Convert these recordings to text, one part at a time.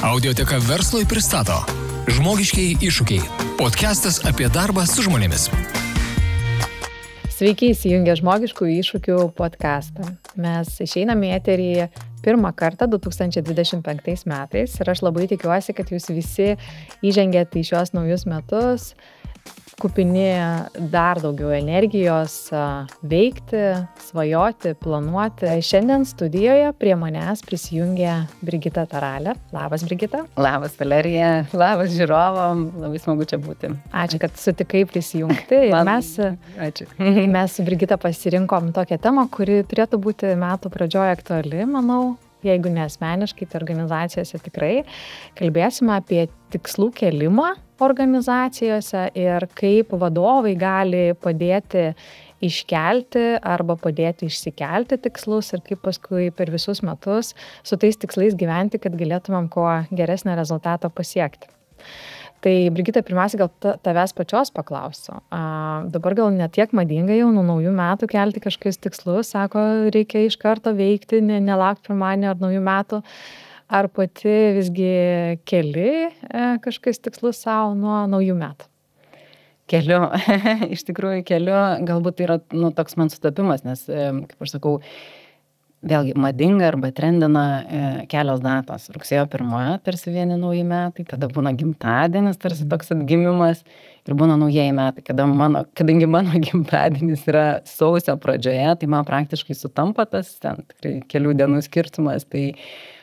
Audioteka Verslui pristato Žmogiškieji iššūkiai. Podcastas apie darbą su žmonėmis. Sveiki, įsijungę Žmogiškųjų iššūkių podcastą. Mes išeiname į eterį pirmą kartą 2025 metais ir aš labai tikiuosi, kad jūs visi įžengėte į šios naujus metus kupini dar daugiau energijos veikti, svajoti, planuoti. Šiandien studijoje prie manęs prisijungė Brigita Taralė. Labas, Brigita. Labas, Valerija. Labas žiūrovam. Labai smagu čia būti. Ačiū, kad sutikai prisijungti. Mes su Brigita pasirinkom tokią temą, kuri turėtų būti metų pradžioje aktuali, manau. Jeigu ne asmeniškai, tai organizacijose tikrai. Kalbėsime apie tikslų kėlimą organizacijose ir kaip vadovai gali padėti iškelti arba padėti išsikelti tikslus ir kaip paskui per visus metus su tais tikslais gyventi, kad galėtumėm kuo geresnį rezultatą pasiekti. Tai, Brigita, pirmiausia, gal tavęs pačios paklausiu. Dabar gal ne tiek madinga jau nuo naujų metų kelti kažkokius tikslus, sako, reikia iš karto veikti, nelaukti pirmadienio ar naujų metų. Ar pati visgi keli kažkokius tikslus savo nuo naujų metų? Keliu, iš tikrųjų keliu, galbūt tai yra toks man sutapimas, nes, kaip aš sakau, vėlgi madinga arba trendina kelios datos. Rugsėjo 1, tarsi vieni nauji metai, tada būna gimtadienis, tarsi toks atgimimas ir būna naujieji metai. Kadangi mano gimtadienis yra sausio pradžioje, tai man praktiškai sutampa tas ten tikrai kelių dienų skirtumas.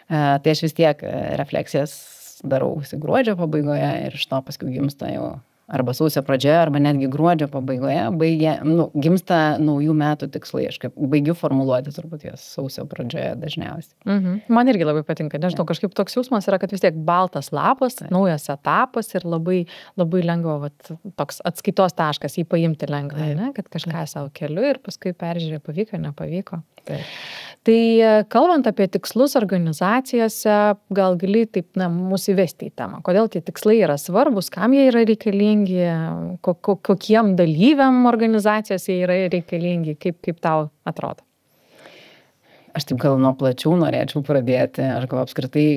Tai aš vis tiek refleksijas darausi gruodžio pabaigoje ir iš to paskui gimsta jau arba sausio pradžioje, arba netgi gruodžio pabaigoje gimsta naujų metų tikslai. Aš baigiu formuluoti turbūt jas sausio pradžioje dažniausiai. Man irgi labai patinka, nežinau, kažkaip toks jausmas yra, kad vis tiek baltas lapas, naujas etapas ir labai, labai lengva, toks atskaitos taškas, jį paimti lengva, ne? Kad kažką savo keliu ir paskui peržiūrė, pavyko, nepavyko. Tai kalbant apie tikslus organizacijose, gal gali taip mūsų įvesti į temą. Kodėl tie tikslai yra svarbus, kam jie yra reikalingi, kokiem dalyviam organizacijos jie yra reikalingi, kaip tau atrodo? Aš taip gal nuo plačių norėčiau pradėti, aš gal apskritai,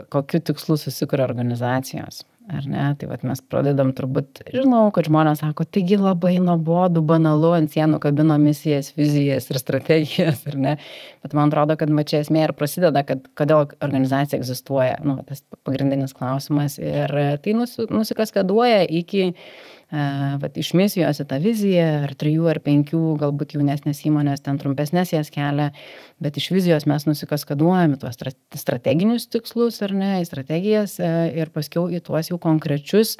kokiu tikslu susikuria organizacijos. Ar ne? Tai mes pradedam turbūt, žinau, kad žmonės sako, taigi labai nuobodu, banalu, ant sienų kabino misijas, vizijas ir strategijas, ar ne? Bet man atrodo, kad čia esmė ir prasideda, kad kodėl organizacija egzistuoja, tas pagrindinis klausimas ir tai nusikaskaduoja iki iš misijos į tą viziją, ar 3 ar 5, galbūt jaunesnės įmonės ten trumpesnės jas kelia, bet iš vizijos mes nusikaskaduojame tuos strateginius tikslus, ar ne, į strategijas ir paskiau į tuos jau konkrečius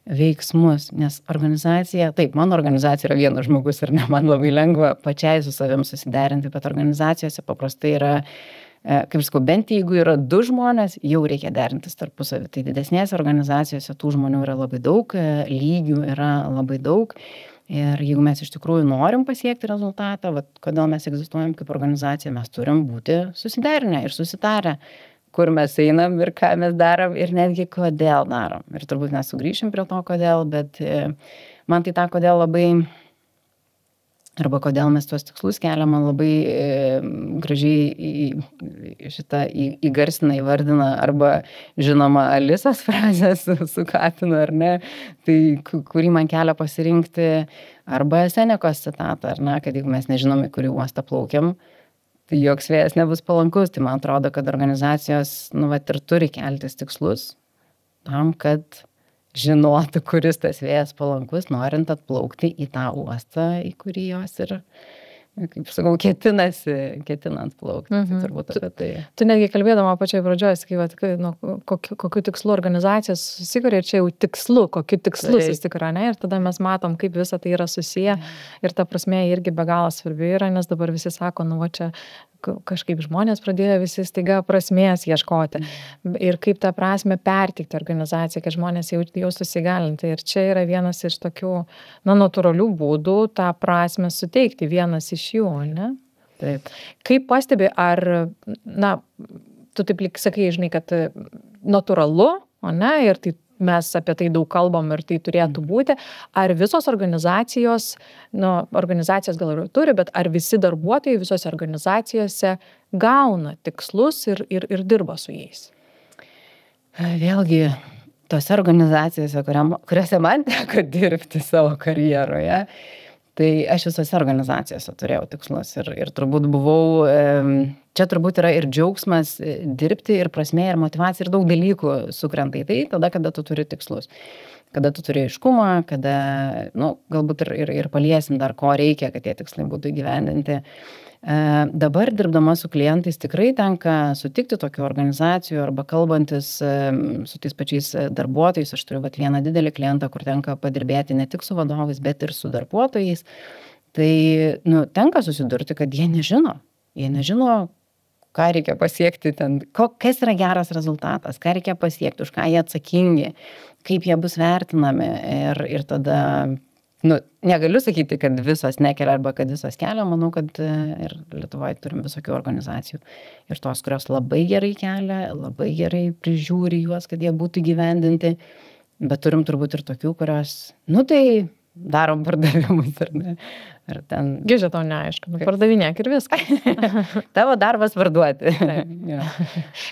veiksmus, nes organizacija, taip, mano organizacija yra vienas žmogus ir ne, man labai lengva pačiai su savim susiderinti, bet organizacijose paprastai yra, kaip sakau, bent jeigu yra 2 žmonės, jau reikia derintis tarpusavį. Tai didesnėse organizacijose tų žmonių yra labai daug, lygių yra labai daug. Ir jeigu mes iš tikrųjų norim pasiekti rezultatą, kodėl mes egzistuojam kaip organizacija, mes turim būti susiderinę ir susitarę, kur mes einam ir ką mes darom ir netgi kodėl darom. Ir turbūt mes sugrįšim prie to, kodėl, bet man tai tą kodėl labai... Arba kodėl mes tuos tikslus keliam, man labai gražiai įgarsina, įvardina, arba žinoma Alisos frazės su Katinu, ar ne, tai kurį man kelia pasirinkti, arba Senekos citatą, ar ne, kad jeigu mes nežinome, kurį uostą plaukiam, tai joks vėjas nebus palankus. Tai man atrodo, kad organizacijos ir turi keltis tikslus tam, kad žinotų, kuris tas vėjas palankus, norint atplaukti į tą uostą, į kurį jos ir, kaip sakau, ketinant plaukti. Tai turbūt apie tai. Tu netgi kalbėdama pačioj pradžioje, sakai, kokiu tikslu organizacijos susikuria ir čia jau tikslu, kokiu tikslu susikuria, ne? Ir tada mes matom, kaip visa tai yra susiję ir ta prasme irgi be galo svarbi yra, nes dabar visi sako, čia kažkaip žmonės pradėjo visi staiga prasmės ieškoti ir kaip tą prasmę perteikti organizacijai, kad žmonės jau susigalinti. Ir čia yra vienas iš tokių, natūralių būdų tą prasmę suteikti, vienas iš jų, ne? Taip. Kaip pastebi, ar, tu taip lyg sakai, žinai, kad natūralu, ne, ir tai mes apie tai daug kalbam ir tai turėtų būti, ar visos organizacijos, organizacijos gal ir turi, bet ar visi darbuotojai visose organizacijose gauna tikslus ir dirba su jais? Vėlgi, tose organizacijose, kuriuose man teko dirbti savo karjeroje, tai aš visose organizacijose turėjau tikslus ir turbūt buvau, čia turbūt yra ir džiaugsmas dirbti, ir prasmė, ir motyvacija, ir daug dalykų sukrenta į tai, tada, kada tu turi tikslus. Kada tu turi aiškumą, kada, galbūt ir paliesim dar, ko reikia, kad tie tikslai būtų įgyvendinti. Dabar dirbdama su klientais tikrai tenka sutikti tokių organizacijų arba kalbantis su tais pačiais darbuotojais. Aš turiu vieną didelį klientą, kur tenka padirbėti ne tik su vadovais, bet ir su darbuotojais. Tai tenka susidurti, kad jie nežino, ką reikia pasiekti ten, kas yra geras rezultatas, ką reikia pasiekti, už ką jie atsakingi, kaip jie bus vertinami ir tada... negaliu sakyti, kad visos nekelia arba kad visos kelia, manau, kad ir Lietuvoje turim visokių organizacijų. Ir tos, kurios labai gerai kelia, labai gerai prižiūri juos, kad jie būtų įgyvendinti, bet turim turbūt ir tokių, kurios, tai darom pardavimus, ar ne? Ar ten... Gižė tau neaišku, pardavinėk ir viską. Tavo darbas parduoti.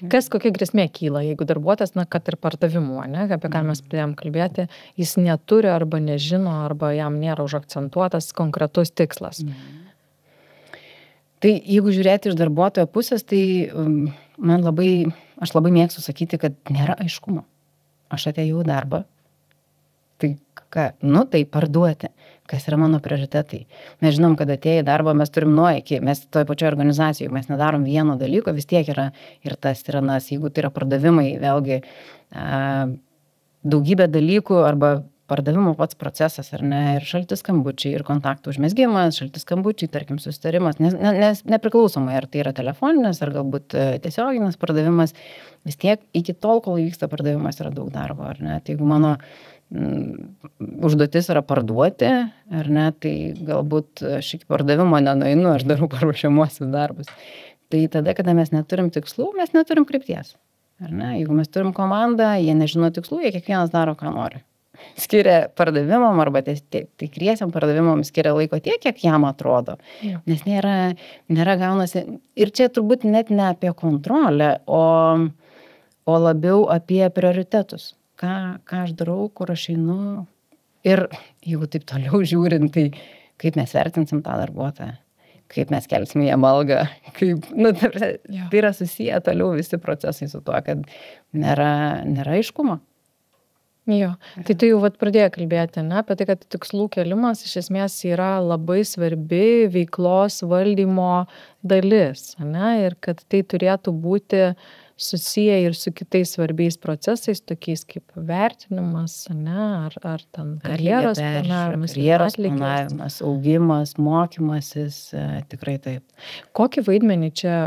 Kokia grėsmė kyla, jeigu darbuotojas, kad ir pardavimu, ne, apie ką mes pradėjom kalbėti, jis neturi arba nežino, arba jam nėra užakcentuotas konkretus tikslas. Tai jeigu žiūrėti iš darbuotojo pusės, tai aš labai mėgstu sakyti, kad nėra aiškumo. Aš atėjau į darbą. Tai ką? Tai parduoti. Kas yra mano prioritetai? Mes žinom, kad atėję į darbą mes turim nuo iki, mes toje pačioje organizacijoje, mes nedarom vieno dalyko, vis tiek yra ir tas ir anas. Jeigu tai yra pardavimai, vėlgi daugybė dalykų arba pardavimo pats procesas, ar ne, ir šalti skambučiai, ir kontaktų užmezgimas, šalti skambučiai, tarkim, susitarimas, nes nepriklausomai, ar tai yra telefoninis, ar galbūt tiesioginis pardavimas, vis tiek iki tol, kol vyksta pardavimas, yra daug darbo, ar ne. Tai jeigu mano užduotis yra parduoti, ar ne, tai galbūt aš iki pardavimo nenueinu, aš darau paruošiamuosius darbus. Tai tada, kada mes neturim tikslų, mes neturim krypties, ar ne. Jeigu mes turim komandą, jie nežino tikslų, jie kiekvienas daro, ką nori. Skiria pardavimam arba tikriesiam pardavimam skiria laiko tiek, kiek jam atrodo. Nes nėra gaunasi. Ir čia turbūt net ne apie kontrolę, o labiau apie prioritetus. Ką aš darau, kur aš einu. Ir jeigu taip toliau žiūrint, tai kaip mes vertinsim tą darbuotoją, kaip mes kelsime jam algą, kaip, tai yra susiję toliau visi procesai su tuo, kad nėra aiškumo. Jo, tai tu jau pradėjai kalbėti, ne, apie tai, kad tikslų kelimas iš esmės yra labai svarbi veiklos valdymo dalis, ne, ir kad tai turėtų būti susiję ir su kitais svarbiais procesais, tokiais kaip vertinimas, ne, ar ten karjeros planavimas, augimas, mokymasis, tikrai taip. Kokį vaidmenį čia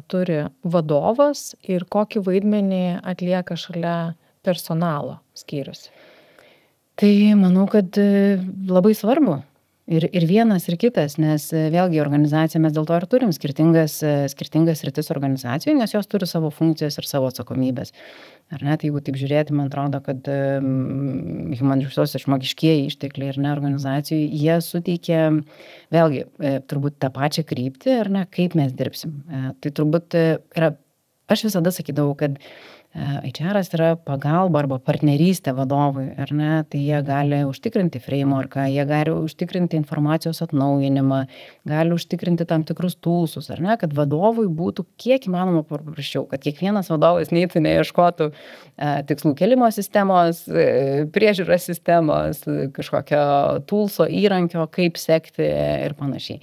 turi vadovas ir kokį vaidmenį atlieka šalia personalo skyrius? Tai manau, kad labai svarbu. Ir vienas, ir kitas, nes vėlgi organizacija mes dėl to ir turim skirtingas sritis organizacijų, nes jos turi savo funkcijas ir savo atsakomybės. Ar ne, tai jeigu taip žiūrėti, man atrodo, kad human resources, žmogiškieji ištekliai ir ne organizacijų, jie suteikia vėlgi turbūt tą pačią kryptį, ar ne, kaip mes dirbsim. Tai turbūt yra, aš visada sakydavau, kad HR'as yra pagalba arba partnerystė vadovui, ar ne, tai jie gali užtikrinti frameworką, jie gali užtikrinti informacijos atnaujinimą, gali užtikrinti tam tikrus toolsus, ar ne, kad vadovui būtų kiek įmanoma paprasčiau, kad kiekvienas vadovas neitų neieškotų tikslų kelimo sistemos, priežiūros sistemos, kažkokio toolso įrankio, kaip sekti ir panašiai.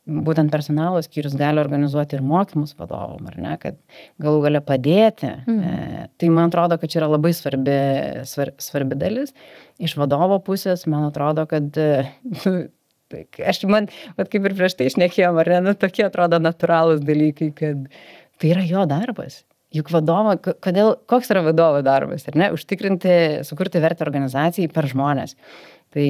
Būtent personalo skyrius gali organizuoti ir mokymus vadovom, ar ne, kad galų gale padėti. Tai man atrodo, kad čia yra labai svarbi dalis. Iš vadovo pusės, man atrodo, kad kaip ir prieš tai šnekėjom, ar ne, tokie atrodo natūralūs dalykai, kad tai yra jo darbas. Juk koks yra vadovo darbas, ar ne, užtikrinti, sukurti vertę organizacijai per žmonės. Tai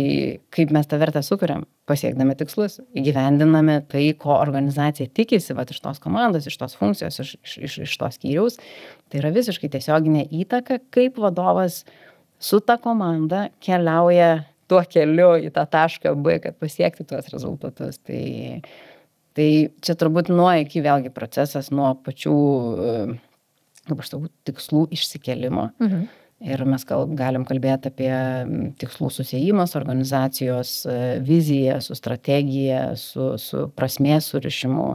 kaip mes tą vertę sukuriam, pasiekdami tikslus, įgyvendiname tai, ko organizacija tikisi, iš tos komandos, iš tos funkcijos, iš tos skyriaus. Tai yra visiškai tiesioginė įtaka, kaip vadovas su ta komanda keliauja tuo keliu į tą tašką B, kad pasiekti tuos rezultatus. Tai čia turbūt nuo iki vėlgi procesas nuo pačių kaip aš sakau, tikslų išsikėlimo. Ir mes galim kalbėti apie tikslų susijimas, organizacijos viziją, su strategija, su prasmės surišimu,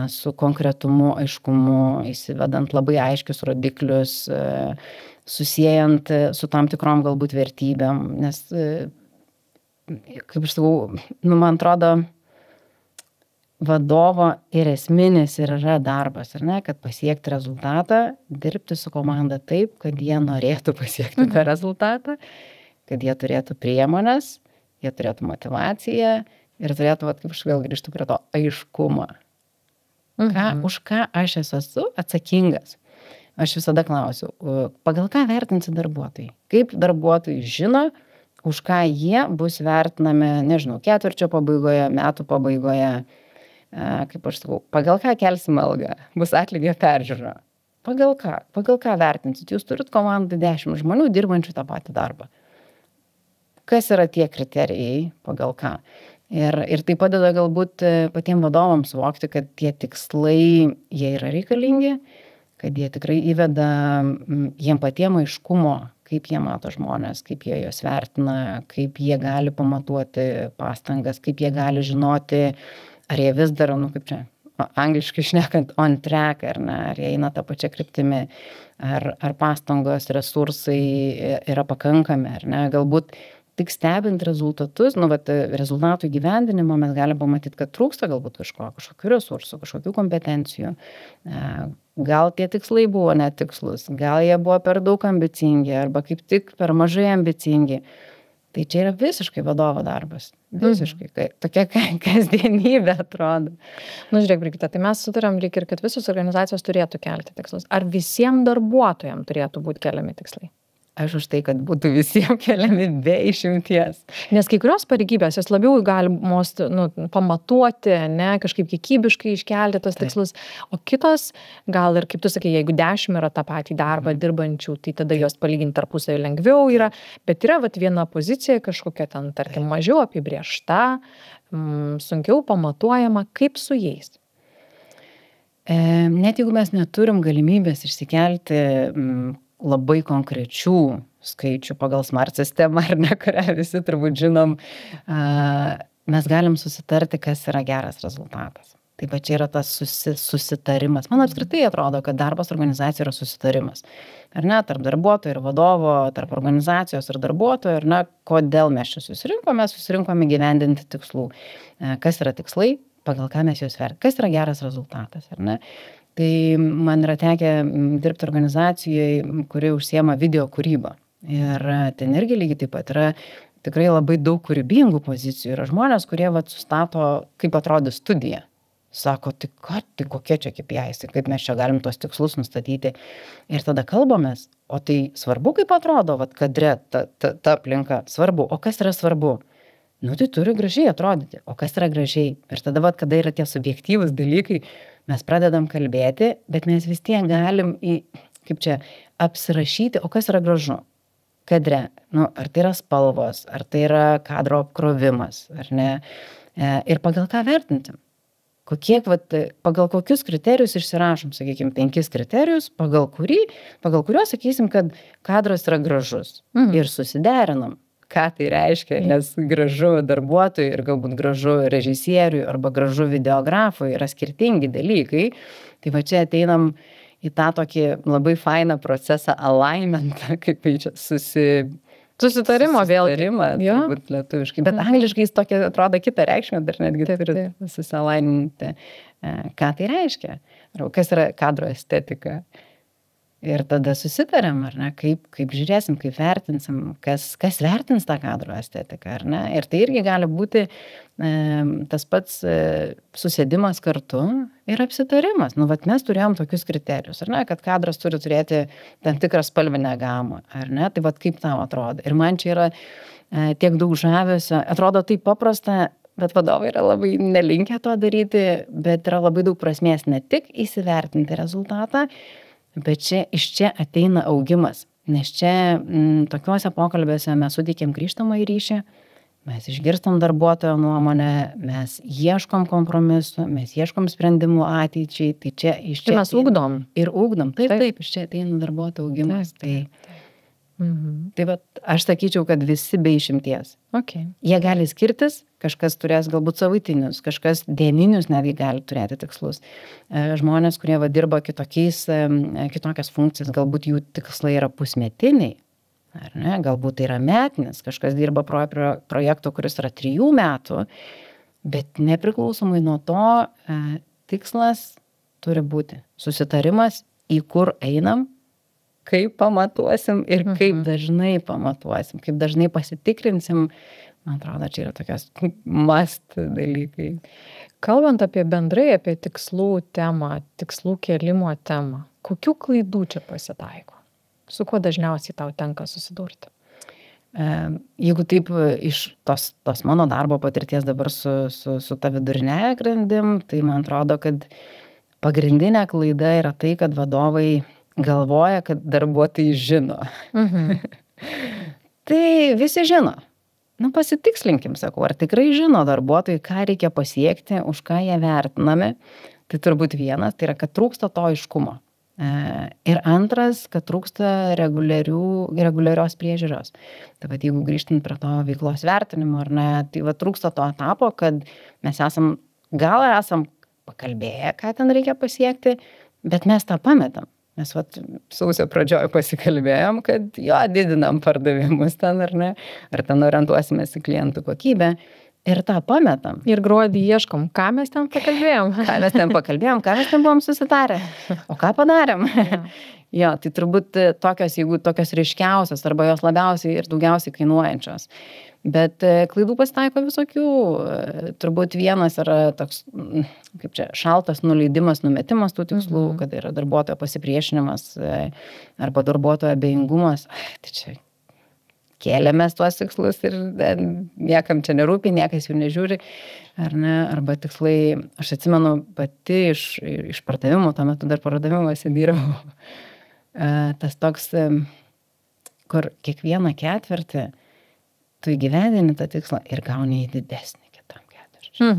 su konkretumu, aiškumu, įsivedant labai aiškius rodiklius, susijęjant su tam tikrom galbūt vertybėm. Nes, kaip aš sakau, man atrodo, vadovo ir esminis ir yra darbas, ar ne, kad pasiekti rezultatą, dirbti su komanda taip, kad jie norėtų pasiekti tą rezultatą, kad jie turėtų priemonės, jie turėtų motivaciją ir turėtų, kaip aš vėl grįžtu prie to, aiškumą. Už ką aš esu atsakingas. Aš visada klausiu, pagal ką vertinsi darbuotojai? Kaip darbuotojai žino, už ką jie bus vertinami, nežinau, ketvirčio pabaigoje, metų pabaigoje, kaip aš sakau, pagal ką kelsim algą, bus atlygio peržiūra. Pagal ką vertinsit? Jūs turit komandą 10 žmonių dirbančių tą patį darbą. Kas yra tie kriterijai, pagal ką? Ir tai padeda galbūt patiems vadovams suvokti, kad tie tikslai, jie yra reikalingi, kad jie tikrai įveda jiem patiem aiškumo, kaip jie mato žmonės, kaip jie juos vertina, kaip jie gali pamatuoti pastangas, kaip jie gali žinoti, ar jie vis dar, kaip čia, angliškai šnekant, on track, ar ne, ar jie eina tą pačią kryptimį, ar pastangos, resursai yra pakankami, ar ne, galbūt tik stebint rezultatus, rezultatų įgyvendinimo mes galime pamatyti, kad trūksta galbūt kažkokių resursų, kažkokių kompetencijų, gal tie tikslai buvo netikslus, gal jie buvo per daug ambicingi, arba kaip tik per mažai ambicingi. Tai čia yra visiškai vadovo darbas. Visiškai. Tokia kasdienybė atrodo. Žiūrėk, Brigita, tai mes sutarėm lyg ir, kad visos organizacijos turėtų kelti tikslus. Ar visiems darbuotojams turėtų būti keliami tikslai? Aš už tai, kad būtų visiems keliami be išimties. Nes kai kurios pareigybės, jos labiau galimos pamatuoti, ne, kažkaip kiekybiškai iškelti tos tikslus, o kitos, gal ir kaip tu sakai, jeigu 10 yra tą patį darbą dirbančių, tai tada jos palyginti tarpusavį lengviau yra, bet yra viena pozicija kažkokia ten, tarkim, mažiau apibrėžta, sunkiau pamatuojama, kaip su jais. Net jeigu mes neturim galimybės išsikelti labai konkrečių skaičių pagal smart sistemą, ar ne, kurią visi turbūt žinom, mes galim susitarti, kas yra geras rezultatas. Taip pat čia yra tas susitarimas. Man apskritai atrodo, kad darbas organizacija yra susitarimas. Ar ne, tarp darbuotojo ir vadovo, tarp organizacijos ir darbuotojo, ar ne, kodėl mes čia susirinkome įgyvendinti tikslų. Kas yra tikslai, pagal ką mes juos vertiname, kas yra geras rezultatas, ar ne. Tai man yra tekę dirbti organizacijoje, kuri užsiema video kūrybą. Ir ten irgi lygiai taip pat yra tikrai labai daug kūrybingų pozicijų. Yra žmonės, kurie sustato, kaip atrodys studija. Sako, tai kokie čia KPIs, kaip mes čia galim tuos tikslus nustatyti. Ir tada kalbamės, o tai svarbu, kaip atrodo, kadre ta aplinka, svarbu. O kas yra svarbu? Tai turi gražiai atrodyti. O kas yra gražiai? Ir tada, kada yra tie subjektyvūs dalykai, mes pradedam kalbėti, bet mes vis tiek galim apsirašyti, o kas yra gražu kadre. Ar tai yra spalvos, ar tai yra kadro apkrovimas, ar ne. Ir pagal ką vertinti? Pagal kokius kriterijus išsirašom, sakykime, 5 kriterijus, pagal kuriuos sakysim, kad kadras yra gražus. Ir susiderinam. Ką tai reiškia, nes gražu darbuotojui ir galbūt gražu režisieriui arba gražu videografui yra skirtingi dalykai. Tai čia ateinam į tą tokį labai fainą procesą alignmentą, kaip čia susitarimo vėl. Turbūt lietuviškai, bet angliškai jis tokia atrodo kitą reikšmę, dar netgi turi susilaininti, ką tai reiškia, ar kas yra kadro estetika. Ir tada susitarėm, ar ne, kaip žiūrėsim, kaip vertinsim, kas vertins tą kadro estetiką, ar ne. Ir tai irgi gali būti tas pats susėdimas kartu ir apsitarimas. Mes turėjom tokius kriterijus, ar ne, kad kadras turi turėti tam tikrą spalvinę gamą, ar ne, tai kaip tau atrodo. Ir man čia yra tiek daug žavesio, atrodo taip paprasta, bet vadovai yra labai nelinkę to daryti, bet yra labai daug prasmės ne tik įsivertinti rezultatą, bet iš čia ateina augimas, nes čia tokiuose pokalbiuose mes suteikėm grįžtamąjį ryšį, mes išgirstam darbuotojo nuomonę, mes ieškom kompromisų, mes ieškom sprendimų ateičiai, tai čia iš čia... Tai mes ugdom. Ir ugdom, taip, iš čia ateina darbuotojo augimas. Tai vat, aš sakyčiau, kad visi be išimties. Okay. Jie gali skirtis, kažkas turės galbūt savaitinius, kažkas dieninius netgi gali turėti tikslus. Žmonės, kurie dirba kitokias funkcijas, galbūt jų tikslai yra pusmetiniai, ar ne? Galbūt tai yra metinis, kažkas dirba projekto, kuris yra 3 metų, bet nepriklausomai nuo to tikslas turi būti susitarimas, į kur einam, kaip pamatuosim ir kaip dažnai pamatuosim, kaip dažnai pasitikrinsim. Man atrodo, čia yra tokios must dalykai. Kalbant bendrai apie tikslų temą, tikslų kėlimo temą, kokių klaidų čia pasitaiko? Su kuo dažniausiai tau tenka susidurti? Jeigu taip iš tos mano darbo patirties dabar su ta vidurinėje grandim, tai man atrodo, kad pagrindinė klaida yra tai, kad vadovai galvoja, kad darbuotojai žino. Tai visi žino. Pasitikslinkim, sakau, ar tikrai žino darbuotojai, ką reikia pasiekti, už ką jie vertinami. Tai turbūt vienas, tai yra, kad trūksta to aiškumo. Ir antras, kad trūksta reguliarios priežiūros. Tai vat, jeigu grįžtant prie to veiklos vertinimo, ar ne, tai vat, trūksta to etapo, kad mes esam pakalbėję, ką ten reikia pasiekti, bet mes tą pametam. Mes sausio pradžioje pasikalbėjom, kad didinam pardavimus ten, ar ne, ar ten orientuosimės į klientų kokybę ir tą pametam. Ir gruodį ieškom, ką mes ten pakalbėjom. Ką mes ten buvom susitarę, o ką padarėm. Tai turbūt tokios ryškiausios arba jos labiausiai ir daugiausiai kainuojančios. Bet klaidų pasitaiko visokių. Turbūt vienas yra toks, kaip čia, šaltas nuleidimas, numetimas tų tikslų, kad yra darbuotojo pasipriešinimas arba darbuotojo abejingumas. Tai čia kėlėmės tuos tikslus ir niekam čia nerūpi, niekas jų nežiūri. Ar ne? Arba tikslai, aš atsimenu pati iš pardavimų, tuo metu dar pardavimuose dirbau. Tas toks, kur kiekvieną ketvirtį tu įgyvendini tą tikslą ir gauni į didesnį kitam ketvirčiui.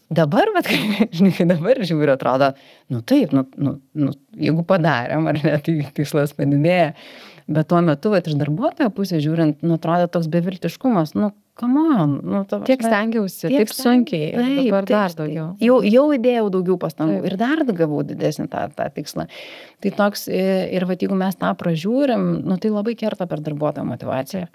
Dabar, kai dabar žiūriu, atrodo, taip, jeigu padarėm, ar ne, tai tikslas padidėja. Bet tuo metu, iš darbuotojo pusės žiūrint, atrodo toks beviltiškumas, come on. Tiek stengiausi, taip sunkiai, dabar dar daugiau. Jau įdėjau daugiau pastangų ir dar gavau didesnį tą tikslą. Tai toks, ir jeigu mes tą pražiūrim, tai labai kerta per darbuotojo motivaciją.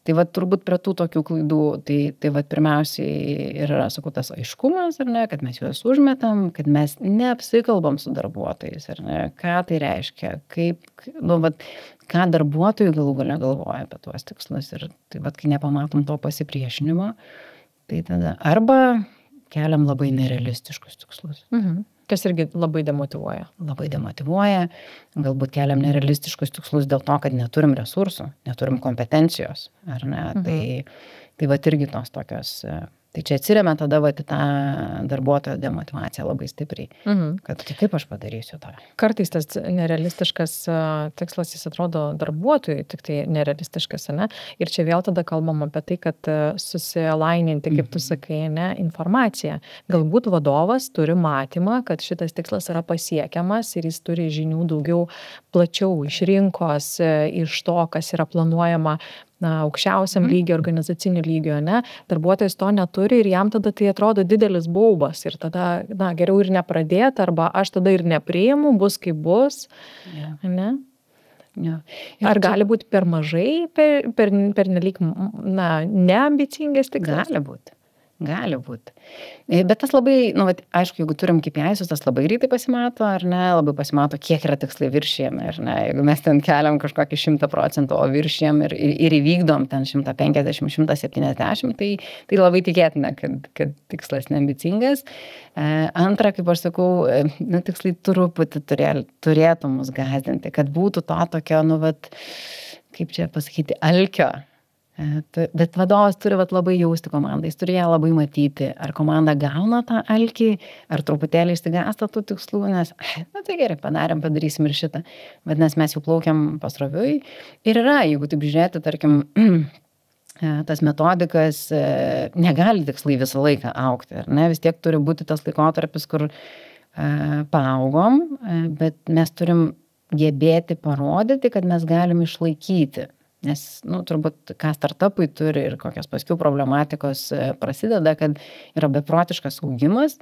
Tai turbūt prie tų tokių klaidų, tai pirmiausiai yra, sakau, tas aiškumas, ar ne, kad mes juos užmetam, kad mes neapsikalbam su darbuotojais, ar ne, ką tai reiškia, kaip, ką darbuotojai galų gale galvoja apie tuos tikslus. Ir tai kai nepamatom to pasipriešinimo, tai tada arba keliam labai nerealistiškus tikslus. Kas irgi labai demotyvuoja. Labai demotyvuoja, galbūt keliam nerealistiškus tikslus dėl to, kad neturim resursų, neturim kompetencijos, ar ne, tai irgi tos tokios, tai čia atsiremia tada į tą darbuotojo demotyvaciją labai stipriai, kad tai kaip aš padarysiu tą. Kartais tas nerealistiškas tikslas, jis atrodo darbuotojui, tik tai nerealistiškas, ne? Ir čia vėl tada kalbam apie tai, kad susilaininti, kaip tu sakai, ne, informaciją. Galbūt vadovas turi matymą, kad šitas tikslas yra pasiekiamas ir jis turi žinių daugiau plačiau iš rinkos, iš to, kas yra planuojama aukščiausiam lygio, organizacinių lygio, ne? Darbuotojas to neturi ir jam tada tai atrodo didelis baubas ir tada, geriau ir nepradėti, arba aš tada ir nepriimu, bus kaip bus, ne? Ar gali būti per mažai, per nelyg, neambicingas tikslas? Gali būti. Bet tas labai, aišku, jeigu turim KPIs, tas labai greitai pasimato, ar ne, labai pasimato, kiek yra tikslai viršijami, ar ne, jeigu mes ten keliam kažkokį 100%, o viršijam ir įvykdom ten 150, 170, tai labai tikėtina, kad tikslas neambicingas. Antra, kaip aš sakau, tikslai truputį turėtų mus gąsdinti, kad būtų to tokio, kaip čia pasakyti, alkio. Bet vadovas turi labai jausti komandą, jis turi ją labai matyti, ar komanda gauna tą alkį, ar truputėlį išsigąsta tų tikslų, nes, tai gerai, padarysim ir šitą, bet nes mes jau plaukiam pasroviui. Ir yra, jeigu taip žiūrėti, tarkim, tas metodikas negali tikslai visą laiką augti, ar ne? Vis tiek turi būti tas laikotarpis, kur paaugom, bet mes turim gebėti parodyti, kad mes galim išlaikyti. Nes, turbūt, ką startupai turi ir kokios paskiau problematikos prasideda, kad yra beprotiškas augimas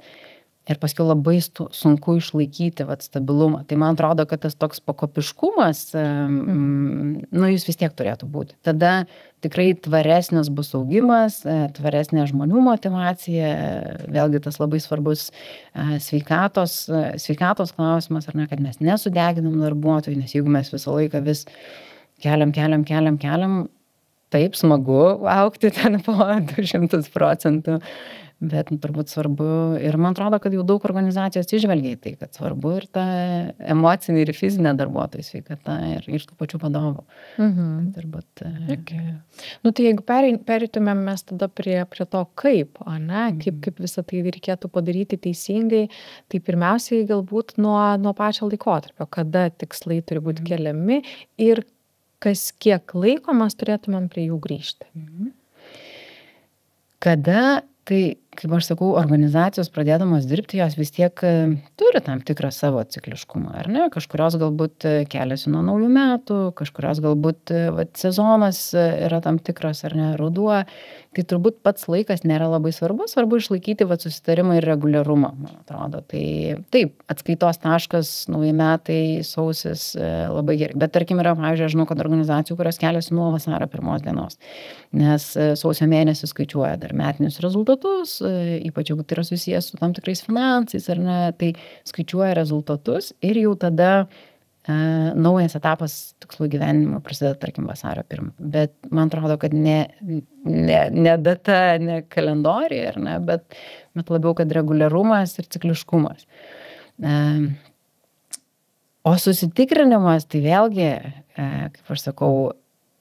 ir paskiau labai sunku išlaikyti stabilumą. Tai man atrodo, kad tas toks pakopiškumas, jis vis tiek turėtų būti. Tada tikrai tvaresnis bus augimas, tvaresnė žmonių motyvacija, vėlgi tas labai svarbus sveikatos klausimas, ar ne, kad mes nesudeginam darbuotojų, nes jeigu mes visą laiką vis keliam, taip smagu augti ten po 200%, bet turbūt svarbu ir man atrodo, kad jau daug organizacijos išvelgia į tai, kad svarbu ir ta emocinė ir fizinė darbuotojų sveikata ir tų pačių vadovų. Turbūt. Tai jeigu pereitumėm mes tada prie to kaip, ne? Kaip visą tai reikėtų padaryti teisingai, tai pirmiausiai galbūt nuo pačio laikotarpio, kada tikslai turi būti keliami ir kas kiek laiko mes turėtumėm prie jų grįžti. Kada, tai, kaip aš sakau, organizacijos pradėdamos dirbti, jos vis tiek turi tam tikrą savo cikliškumą, ar ne? Kažkurios galbūt keliasi nuo naujų metų, kažkurios galbūt sezonas yra tam tikras, ar ne, ruduo. Tai turbūt pats laikas nėra labai svarbu išlaikyti susitarimą ir reguliarumą, man atrodo. Tai taip, atskaitos taškas, nauji metai, sausis labai gerai. Bet tarkim yra, pavyzdžiui, aš žinau, kad organizacijų, kurios keliasi nuo vasario 1 dienos, nes sausio mėnesį skaičiuoja dar metinius rezultatus, ypač jeigu tai yra susijęs su tam tikrais finansais, ar ne, tai skaičiuoja rezultatus ir jau tada naujas etapas tikslų gyvenimo prasideda, tarkim, vasario 1. Bet man atrodo, kad ne data, ne kalendoriai, ar ne, bet labiau, kad reguliarumas ir cikliškumas. O susitikrinimas, tai vėlgi, kaip aš sakau,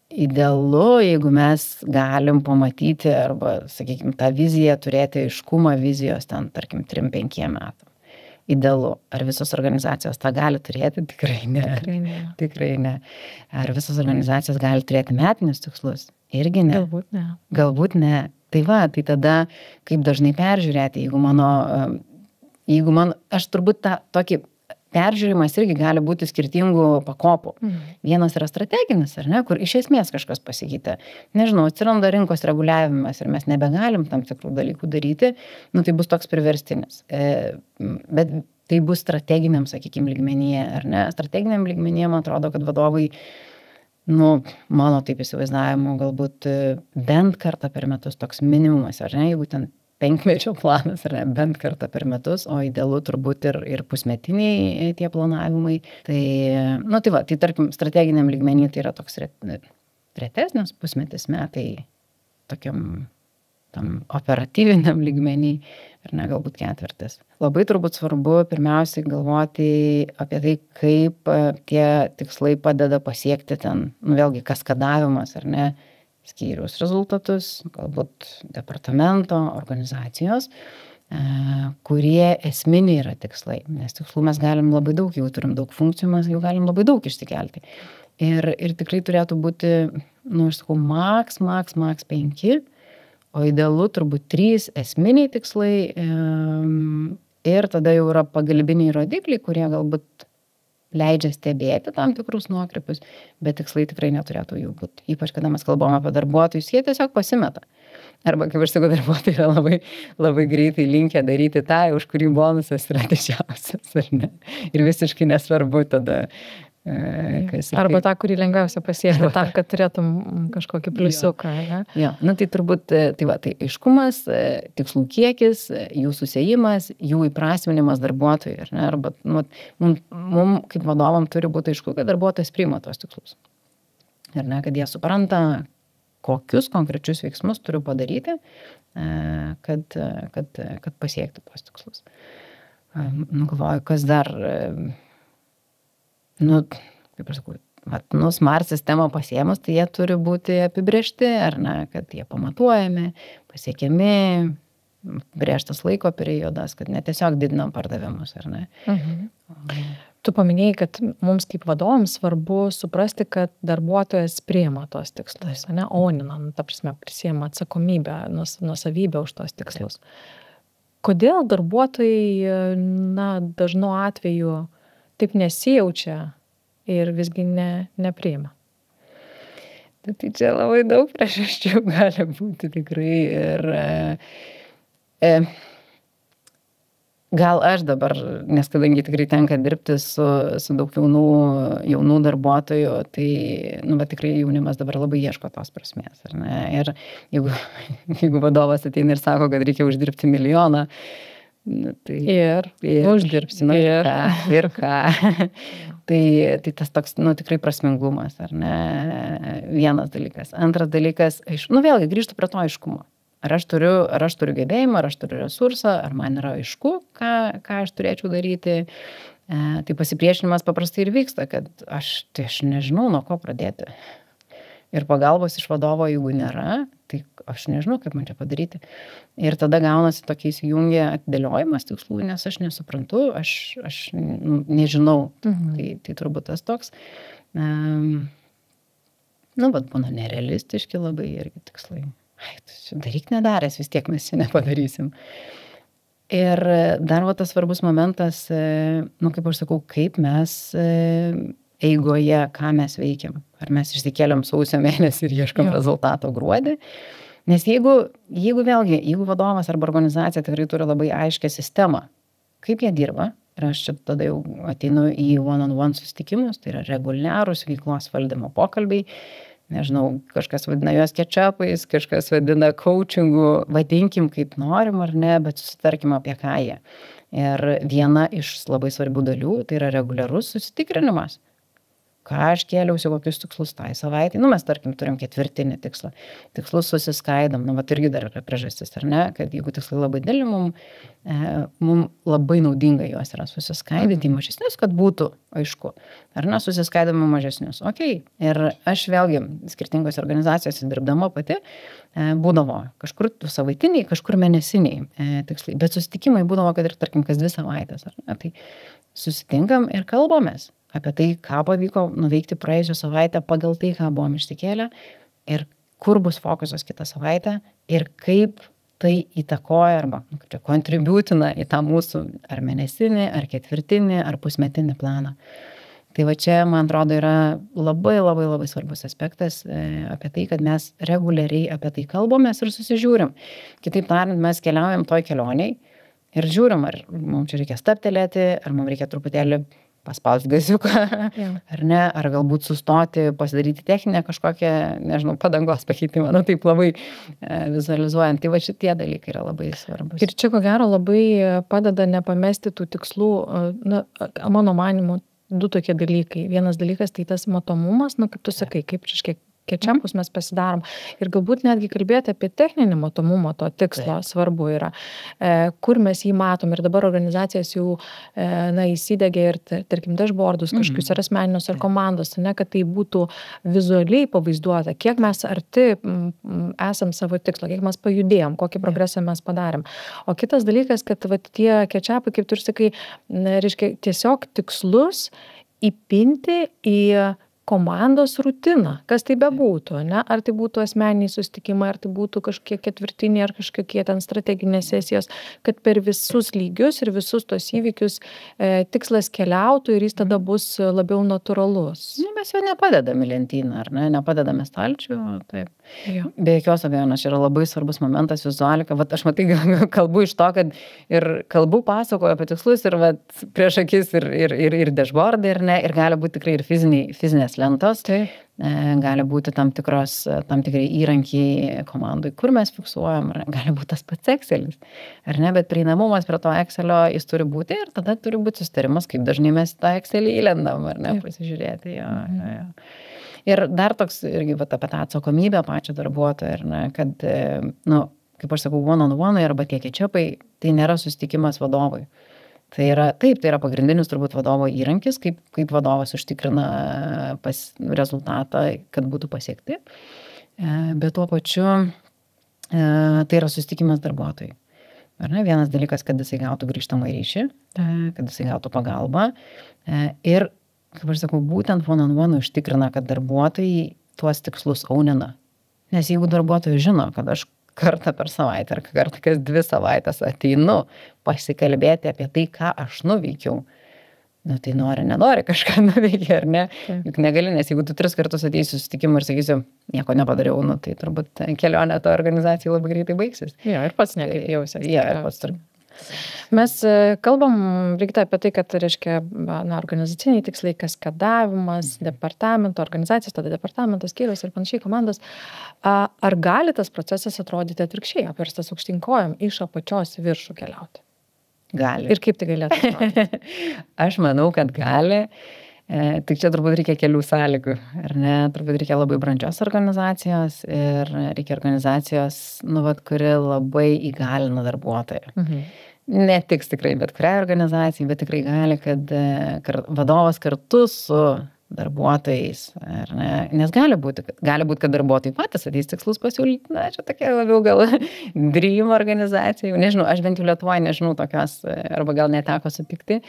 idealu, jeigu mes galim pamatyti arba, sakykime, tą viziją, turėti aiškumą vizijos ten, tarkim, 3-5 metų. Idealu. Ar visos organizacijos tą gali turėti? Tikrai ne. Ar visos organizacijos gali turėti metinius tikslus? Irgi ne. Galbūt ne. Tai tai tada, kaip dažnai peržiūrėti, aš turbūt tą tokį peržiūrimas irgi gali būti skirtingų pakopų. Vienas yra strateginis, ar ne, kur iš esmės kažkas pasikeitė. Nežinau, atsiranda rinkos reguliavimas ir mes nebegalim tam tikrų dalykų daryti, tai bus toks priverstinis. Bet tai bus strateginiam, sakykime, lygmenyje, ar ne? Strateginiam lygmenyje, man atrodo, kad vadovai, mano taip įsivaizdavimu, galbūt bent kartą per metus toks minimumas, ar ne, jeigu ten 5-mečio planas yra bent kartą per metus, o idealu turbūt ir pusmetiniai tie planavimai. Tai tarkim, strateginiam lygmenį tai yra toks retesnis pusmetis, metai tokiam tam operatyviniam lygmenį, ir ne galbūt ketvirtis. Labai turbūt svarbu pirmiausiai galvoti apie tai, kaip tie tikslai padeda pasiekti ten, vėlgi kaskadavimas, ar ne, skyriaus rezultatus, galbūt departamento, organizacijos, kurie esminiai yra tikslai. Nes tikslų mes galim labai daug, jau turim daug funkcijų, mes jau galim labai daug išsikelti. Ir tikrai turėtų būti, aš sakau, maks 5, o idealu turbūt 3 esminiai tikslai ir tada jau yra pagalbiniai rodikliai, kurie galbūt leidžia stebėti tam tikrus nuokrypius, bet tikslai tikrai neturėtų jų būti. Ypač, kada mes kalbame apie darbuotojus, jie tiesiog pasimeta. Arba, kaip aš sakau, darbuotojai yra labai, labai greitai linkę daryti tą, už kurį bonusas yra didžiausias, ar ne? Ir visiškai nesvarbu tada, arba tą, kurį lengviausia pasiekti, tam, kad turėtum kažkokį pliusiuką. Tai turbūt, tai aiškumas, tikslų kiekis, jų susiejimas, jų įprasminimas darbuotojui, ar ne? Arba, mums kaip vadovam turi būti aišku, kad darbuotojas priima tos tikslus. Ir ne, kad jie supranta, kokius konkrečius veiksmus turiu padaryti, kad pasiekti tos tikslus. Galvoju, kas dar... kaip aš sakau, Smart sistemą pasiėmus, tai jie turi būti apibrėžti, ar ne, kad jie pamatuojami, pasiekiami, brėžtas laiko periodas, kad ne tiesiog didinam pardavimus, ar ne. Tu paminėjai, kad mums kaip vadovams svarbu suprasti, kad darbuotojas priima tos tikslus, ne, ounina, ta prasme, prisiima atsakomybę, nuosavybę už tos tikslus. Kodėl darbuotojai, dažnu atveju taip nesijaučia ir visgi nepriima? Tai čia labai daug priežasčių gali būti tikrai ir gal aš dabar, nes kadangi tikrai tenka dirbti su daug jaunų darbuotojų, tai bet tikrai jaunimas dabar labai ieško tos prasmės. Ar ne? Ir jeigu vadovas ateina ir sako, kad reikia uždirbti 1 milijoną, tai ir uždirbsi. Ir ką. Tai tas toks, tikrai prasmingumas, ar ne? Vienas dalykas. Antras dalykas, vėlgi grįžtu prie to aiškumo. Ar aš turiu gebėjimą, ar aš turiu resursą, ar man yra aišku, ką aš turėčiau daryti. Tai pasipriešinimas paprastai ir vyksta, kad aš nežinau, nuo ko pradėti. Ir pagalbos iš vadovo, jeigu nėra, tai aš nežinau, kaip man čia padaryti. Ir tada gaunasi tokia įsijungia atidėliojimas tikslų, nes aš nesuprantu, aš nežinau. Tai turbūt tas toks. Būna nerealistiški labai irgi tikslai. Daryk nedaręs, vis tiek mes čia nepadarysim. Ir dar tas svarbus momentas, kaip aš sakau, kaip mes eigoje, ką mes veikiam. Ar mes išsikėliam sausio mėnesį ir ieškam rezultato gruodį. Nes jeigu vadovas arba organizacija tikrai turi labai aiškę sistemą, kaip jie dirba, ir aš čia tada jau ateinu į one-on-one susitikimus, tai yra reguliarūs veiklos valdymo pokalbiai, nežinau, kažkas vadina juos ketšapais, kažkas vadina coachingu, vadinkim kaip norim ar ne, bet susitarkim apie ką jie. Ir viena iš labai svarbių dalių, tai yra reguliarus susitikrinimas. Ką aš kėliausi, kokius tikslus tai savaitę. Mes, tarkim, turim 4 tikslą. Tikslus susiskaidom, irgi dar yra priežastis, ar ne, kad jeigu tikslai labai dideli, mums labai naudinga juos yra susiskaidyti į mažesnius, kad būtų aišku. Ar ne, susiskaidome mažesnius. Okay. Ir aš vėlgi skirtingose organizacijose dirbdama pati būdavo kažkur savaitiniai, kažkur mėnesiniai tikslai. Bet susitikimai būdavo, kad ir, tarkim, kas 2 savaitės. Ar ne? Tai susitinkam ir kalbamės apie tai, ką pavyko nuveikti praėjusią savaitę pagal tai, ką buvom išsikėlę ir kur bus fokusas kitą savaitę ir kaip tai įtakoja arba kontributina į tą mūsų ar mėnesinį, ar 4, ar pusmetinį planą. Tai va čia, man atrodo, yra labai, labai, labai svarbus aspektas apie tai, kad mes reguliariai apie tai kalbamės ir susižiūrim. Kitaip tariant, mes keliaujam toj kelioniai ir žiūrim, ar mums čia reikia stabtelėti, ar mums reikia truputėlį paspaust gaziuką, ar ne, ar galbūt sustoti, pasidaryti techninę kažkokią, nežinau, padangos pakeitimą, taip labai vizualizuojant. Tai va šitie dalykai yra labai svarbus. Ir čia ko gero labai padeda nepamesti tų tikslų, mano manimu, 2 tokie dalykai. Vienas dalykas tai tas matomumas, kaip tu sakai, kaip ketšapus mes pasidarom. Ir galbūt netgi kalbėti apie techninį matomumą to tikslo svarbu yra, kur mes jį matom. Ir dabar organizacijos jau įsidegė ir, tarkim, dashboardus kažkokius ar asmeninius ar komandos, kad tai būtų vizualiai pavaizduota, kiek mes arti esam savo tikslo, kiek mes pajudėjom, kokį progresą mes padarėm. O kitas dalykas, kad tie ketšapai, kaip tu ir sakai, reiškia tiesiog tikslus įpinti į komandos rutiną, kas tai bebūtų, ne? Ar tai būtų asmeniniai susitikimai, ar tai būtų kažkokie ketvirtiniai, ar kažkokie ten strateginės sesijos, kad per visus lygius ir visus tos įvykius tikslas keliautų ir jis tada bus labiau natūralus. Mes jo nepadedame lentyną, ar ne? Nepadedame stalčių, taip. Jo. Be jokios abejonės, yra labai svarbus momentas vizualika. Aš matai, kalbu iš to, kad ir kalbu pasakoju apie tikslus ir prieš akis ir dashboardai, ir gali būti tikrai ir fizinės lentos. Tai gali būti tam tikrai įrankiai komandai, kur mes fiksuojam, gali būti tas pats Excelis, ar ne, bet prieinamumas prie to Excelio jis turi būti ir tada turi būti susitarimas, kaip dažnai mes tą Excelį įlendam, ar ne, pasižiūrėti. Jo. Ir dar toks irgi apie tą atsakomybę pačią darbuotoją, ar ne, kad, kaip aš sakau, one-on-one arba tie ketšapai, tai nėra susitikimas vadovui. Tai yra pagrindinis turbūt vadovo įrankis, kaip vadovas užtikrina rezultatą, kad būtų pasiekti. Bet tuo pačiu tai yra susitikimas darbuotojui. Ar ne? Vienas dalykas, kad jisai gautų grįžtamą ryšį, kad jisai gautų pagalbą. Ir, kaip aš sakau, būtent one-on-one užtikrina, kad darbuotojai tuos tikslus aunina. Nes jeigu darbuotojai žino, kad aš kartą per savaitę ar kartą kas 2 savaitės ateinu pasikalbėti apie tai, ką aš nuveikiau, tai nenori kažką nuveikia, ar ne? Juk negali, nes jeigu tu 3 kartus ateisi susitikimą ir sakysiu, nieko nepadariau, tai turbūt kelionė to organizacijai labai greitai baigsis. Jo, ir pats nekaip jausiasi. Jo, ir pats turbūt. Mes kalbam, Brigita, apie tai, kad reiškia organizaciniai tikslai, kaskadavimas, departamento, organizacijos, tada departamentas, skyrius ir panašiai komandos. Ar gali tas procesas atrodyti atvirkščiai, apverstas aukštyn kojom, iš apačios į viršų keliauti? Gali. Ir kaip tai galėtų atrodyti? Aš manau, kad gali. Tik čia turbūt reikia kelių sąlygų, ar ne? Turbūt reikia labai brandžios organizacijos ir reikia organizacijos, kuri labai įgalina darbuotoją. Ne tik tikrai bet kuriai organizacijai, bet tikrai gali, kad vadovas kartu su darbuotojais, ar ne? Nes gali būti, kad darbuotojai patys ateis tikslus pasiūlyti, čia tokia labiau gal dream organizacija, nežinau, aš bent jau Lietuvoje nežinau tokios, arba gal neteko sutikti,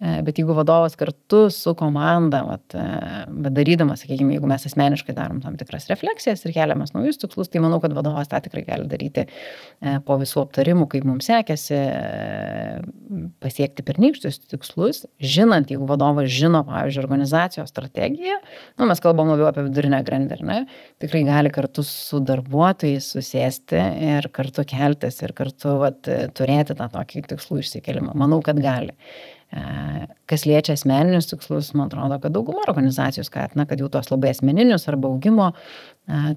bet jeigu vadovas kartu su komanda, bet darydamas, sakykime, jeigu mes asmeniškai darom tam tikras refleksijas ir keliamas naujus tikslus, tai manau, kad vadovas tą tikrai gali daryti po visų aptarimų, kaip mums sekėsi pasiekti pernykščius tikslus, žinant, jeigu vadovas žino, pavyzdžiui, organizacijos strategiją, mes kalbam labiau apie vidurinę grandį, ne? Tikrai gali kartu su darbuotojais susėsti ir kartu keltis ir kartu turėti tą tokį tikslų išsikelimą. Manau, kad gali. Kas liečia asmeninius tikslus, man atrodo, kad dauguma organizacijų skatina, kad jau tos labai asmeninius arba augimo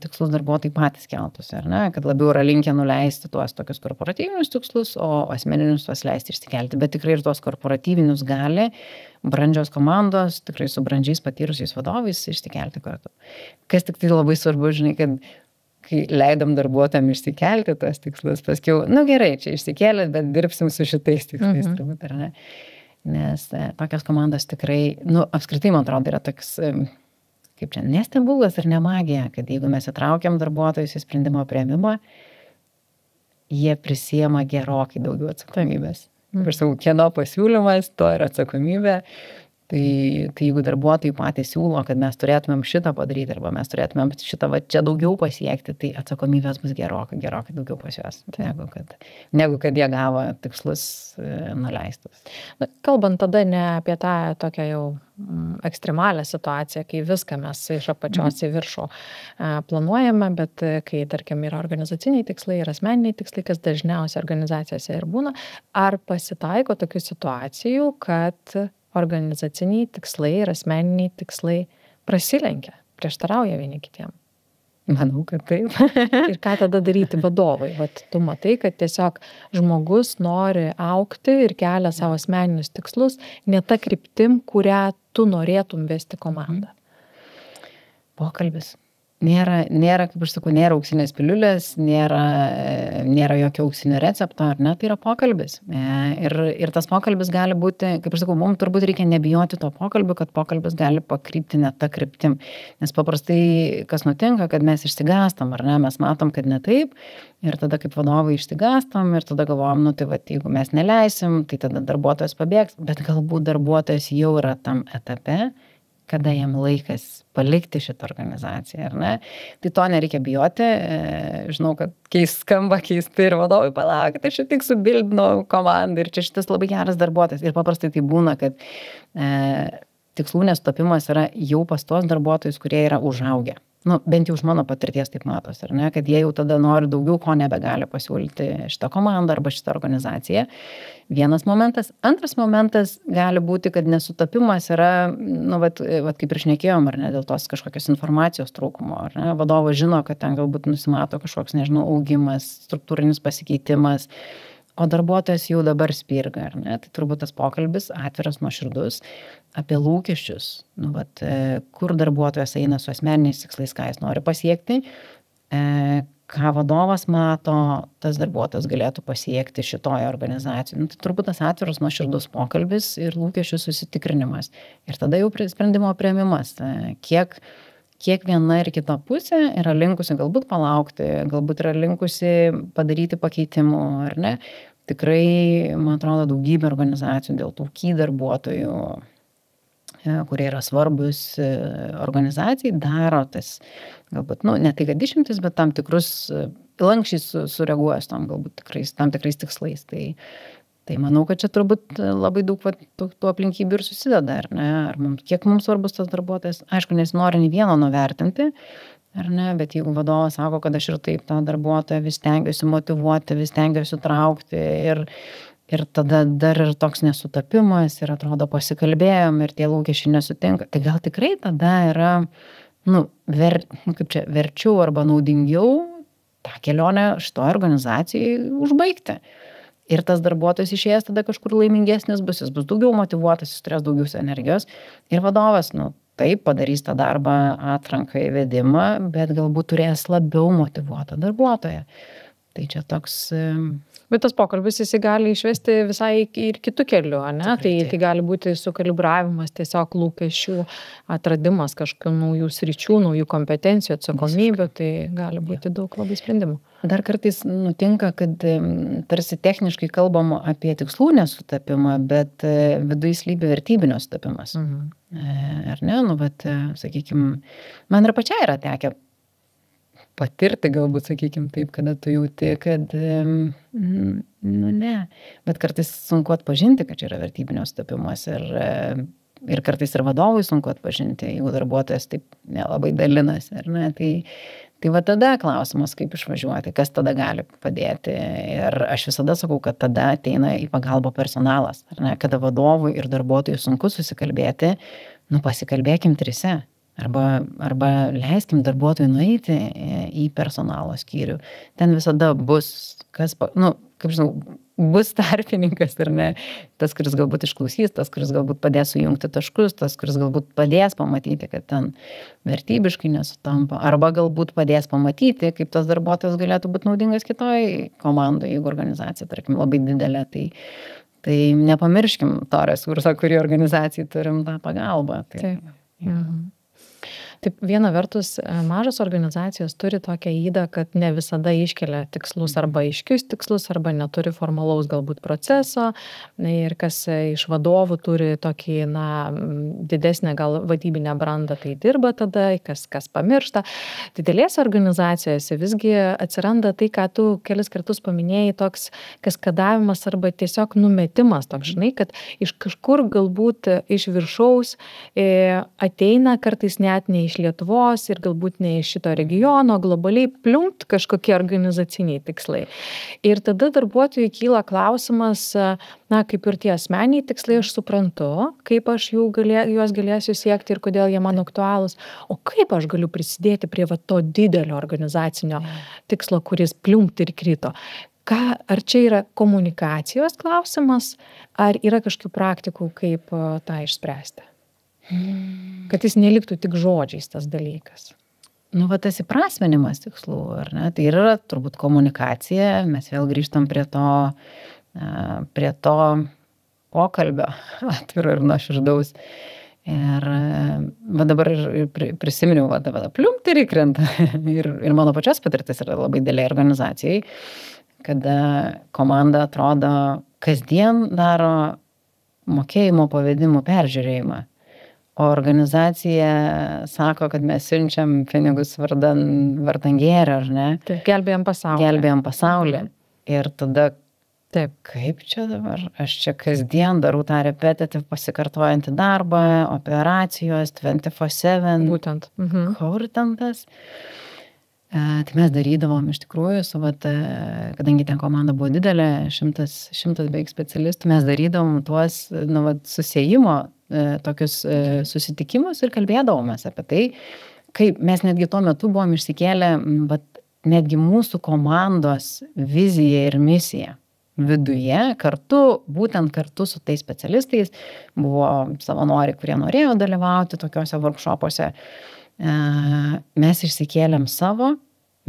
tikslus darbuotojai patys keltųsi, ar ne? Kad labiau yra linkę nuleisti tuos tokius korporatyvinius tikslus, o asmeninius tuos leisti išsikelti. Bet tikrai ir tuos korporatyvinius gali brandžios komandos, tikrai su brandžiais patyrusiais vadovais išsikelti kartu. Kas tik tai labai svarbu, žinai, kad kai leidom darbuotojam išsikelti tuos tikslus, paskiau, gerai, čia išsikėlėt, bet dirbsim su šitais tikslais, turbūt, ar ne? Nes tokios komandos tikrai, apskritai, man atrodo, yra toks, kaip čia, nestebuklas ir ne magija, kad jeigu mes įtraukiam darbuotojus į sprendimo priėmimą, jie prisiema gerokai daugiau atsakomybės. Aš sakau, kieno pasiūlymas, to yra atsakomybė. Tai jeigu darbuotojai patys siūlo, kad mes turėtumėm šitą padaryti, arba mes turėtumėm šitą čia daugiau pasiekti, tai atsakomybės bus gerokai daugiau pas juos, negu kad jie gavo tikslus nuleistus. Kalbant tada ne apie tą tokią jau ekstremalią situaciją, kai viską mes iš apačios į viršų planuojame, bet kai, tarkim, yra organizaciniai tikslai ir asmeniniai tikslai, kas dažniausiai organizacijose ir būna, ar pasitaiko tokių situacijų, kad organizaciniai tikslai ir asmeniniai tikslai prasilenkia, prieštarauja vieni kitiem? Manau, kad taip. Ir ką tada daryti vadovai? Tu matai, kad tiesiog žmogus nori augti ir kelia savo asmeninius tikslus, ne ta kryptim, kurią tu norėtum vesti komandą. Pokalbis. Nėra, kaip aš sakau, nėra auksinės piliulės, nėra jokio auksinio recepto, ar ne, tai yra pokalbis. Ir tas pokalbis gali būti, kaip aš sakau, mums turbūt reikia nebijoti to pokalbio, kad pokalbis gali pakrypti ne tą kryptim. Nes paprastai, kas nutinka, kad mes išsigastam, ar ne, mes matom, kad ne taip, ir tada kaip vadovai išsigastam, ir tada galvojam, jeigu mes neleisim, tai tada darbuotojas pabėgs, bet galbūt darbuotojas jau yra tam etape, kada jam laikas palikti šitą organizaciją, ar ne? Tai to nereikia bijoti. Žinau, kad skamba keistai ir vadovai palaukit, aš tik subildinau komandą ir čia šitas labai geras darbuotojas. Ir paprastai tai būna, kad tikslų nesutapimas yra jau pas tos darbuotojus, kurie yra užaugę. Bent jau už mano patirties taip matos, ar ne? Kad jie jau tada nori daugiau, ko nebegali pasiūlyti šitą komandą arba šitą organizaciją. Vienas momentas. Antras momentas gali būti, kad nesutapimas yra, kaip ir šnekėjom, ar ne, dėl tos kažkokios informacijos trūkumo, ar ne? Vadovas žino, kad ten galbūt nusimato kažkoks, augimas, struktūrinis pasikeitimas, o darbuotojas jau dabar spirga, ar ne? Tai turbūt tas pokalbis atviras, nuoširdus apie lūkesčius, kur darbuotojas eina su asmeniniais tikslais, ką jis nori pasiekti, ką vadovas mato, tas darbuotojas galėtų pasiekti šitoje organizacijoje. Tai turbūt tas atviras, nuoširdus pokalbis ir lūkesčių susitikrinimas. Ir tada jau sprendimo priėmimas, kiek viena ir kita pusė yra linkusi galbūt palaukti, galbūt yra linkusi padaryti pakeitimų, ar ne? tikrai, man atrodo, daugybė organizacijų dėl tų key darbuotojų, kurie yra svarbus organizacijai, daro tas, galbūt, ne tai, kad išimtis, bet tam tikrus lankščiai sureaguojas tam tikrais tikslais. Tai manau, kad čia turbūt labai daug tų aplinkybių ir susideda, ar ne? Kiek mums svarbus tas darbuotojas? Aišku, nesinori nei vieno nuvertinti, ar ne? Bet jeigu vadovas sako, kad aš ir taip tą darbuotoją vis stengiuosi motyvuoti, vis stengiuosi traukti ir tada dar ir toks nesutapimas ir atrodo pasikalbėjom ir tie lūkesčiai nesutinka, tai gal tikrai tada yra, verčiau arba naudingiau tą kelionę šitoj organizacijai užbaigti. Ir tas darbuotojas išėjęs tada kažkur laimingesnis bus, jis bus daugiau motyvuotas, jis turės daugiau energijos. Ir vadovas, taip, padarys tą darbą atranką įvedimą, bet galbūt turės labiau motyvuotą darbuotoją. Tai čia toks... Bet tas pokalbis jis gali išvesti visai ir kitų kelių, ne? Tai gali būti sukalibravimas, tiesiog lūkesčių atradimas kažkokių naujų sričių, naujų kompetencijų, atsakomybių, tai gali būti daug labai sprendimų. Dar kartais nutinka, kad tarsi techniškai kalbam apie tikslų nesutapimą, bet viduje slypi vertybinio sutapimas. Ar ne? Sakykime, man ir pačiai yra tekę patirti, galbūt, sakykime taip, kada tu jauti, kad, ne, bet kartais sunku atpažinti, kad čia yra vertybinio sutapimas ir kartais ir vadovui sunku atpažinti, jeigu darbuotojas taip nelabai dalinasi, ar ne, tai va tada klausimas, kaip išvažiuoti, kas tada gali padėti ir aš visada sakau, kad tada ateina į pagalbą personalas, ar ne, kada vadovui ir darbuotojui sunku susikalbėti, pasikalbėkim trise. Arba leiskim darbuotojui nueiti į personalo skyrių. Ten visada bus, bus tarpininkas, ar ne, tas, kuris galbūt išklausys, tas, kuris galbūt padės sujungti taškus, tas, kuris galbūt padės pamatyti, kad ten vertybiškai nesutampa, arba galbūt padės pamatyti, kaip tas darbuotojas galėtų būti naudingas kitoj komandai, jeigu organizacija, tarkim, labai didelė, tai nepamirškim to resurso, kurį organizacijai turim tą pagalbą. Taip, viena vertus, mažos organizacijos turi tokią ydą, kad ne visada iškelia tikslus arba aiškius tikslus, arba neturi formalaus galbūt proceso ir kas iš vadovų turi tokį, didesnę gal vadybinę brandą, tai dirba tada, kas pamiršta. Didelėse organizacijose visgi atsiranda tai, ką tu kelis kartus paminėjai, toks kaskadavimas arba tiesiog numetimas, toks, žinai, kad iš kažkur galbūt iš viršaus ateina kartais net ne iš Lietuvos ir galbūt ne iš šito regiono, globaliai pliumpt kažkokie organizaciniai tikslai. Ir tada darbuotojui kyla klausimas, kaip ir tie asmeniai tikslai aš suprantu, kaip aš juos galėsiu siekti ir kodėl jie man aktualūs, o kaip aš galiu prisidėti prie to didelio organizacinio tikslo, kuris pliumpt ir krito. Ar čia yra komunikacijos klausimas, ar yra kažkokių praktikų, kaip tą išspręsti? Kad jis neliktų tik žodžiais tas dalykas. Tas įprasmenimas tikslų, ar ne? Tai yra turbūt komunikacija, mes vėl grįžtam prie to pokalbio atviro ir nuoširdaus. Ir dabar prisiminiau, pliumpt ir įkrenta. Ir mano pačios patirtis yra labai didelė organizacijai, kada komanda atrodo kasdien daro mokėjimo pavedimų peržiūrėjimą. O organizacija sako, kad mes siunčiam pinigus vardan gėrio, ar ne? Taip, gelbėjam pasaulį. Ir tada, kaip čia dabar? Aš čia kasdien darau tą repetityvų pasikartojantį darbą, operacijos, 24/7. Būtent. Kur ten tas? Tai mes darydavom iš tikrųjų, kadangi ten komanda buvo didelė, 100 beveik specialistų, mes darydavom tuos susiejimo tokius susitikimus ir kalbėdavomės apie tai, kaip mes netgi tuo metu buvom išsikėlę, netgi mūsų komandos viziją ir misiją viduje, būtent kartu su tais specialistais, buvo savanoriai, kurie norėjo dalyvauti tokiuose workshopuose. Mes išsikėlėm savo,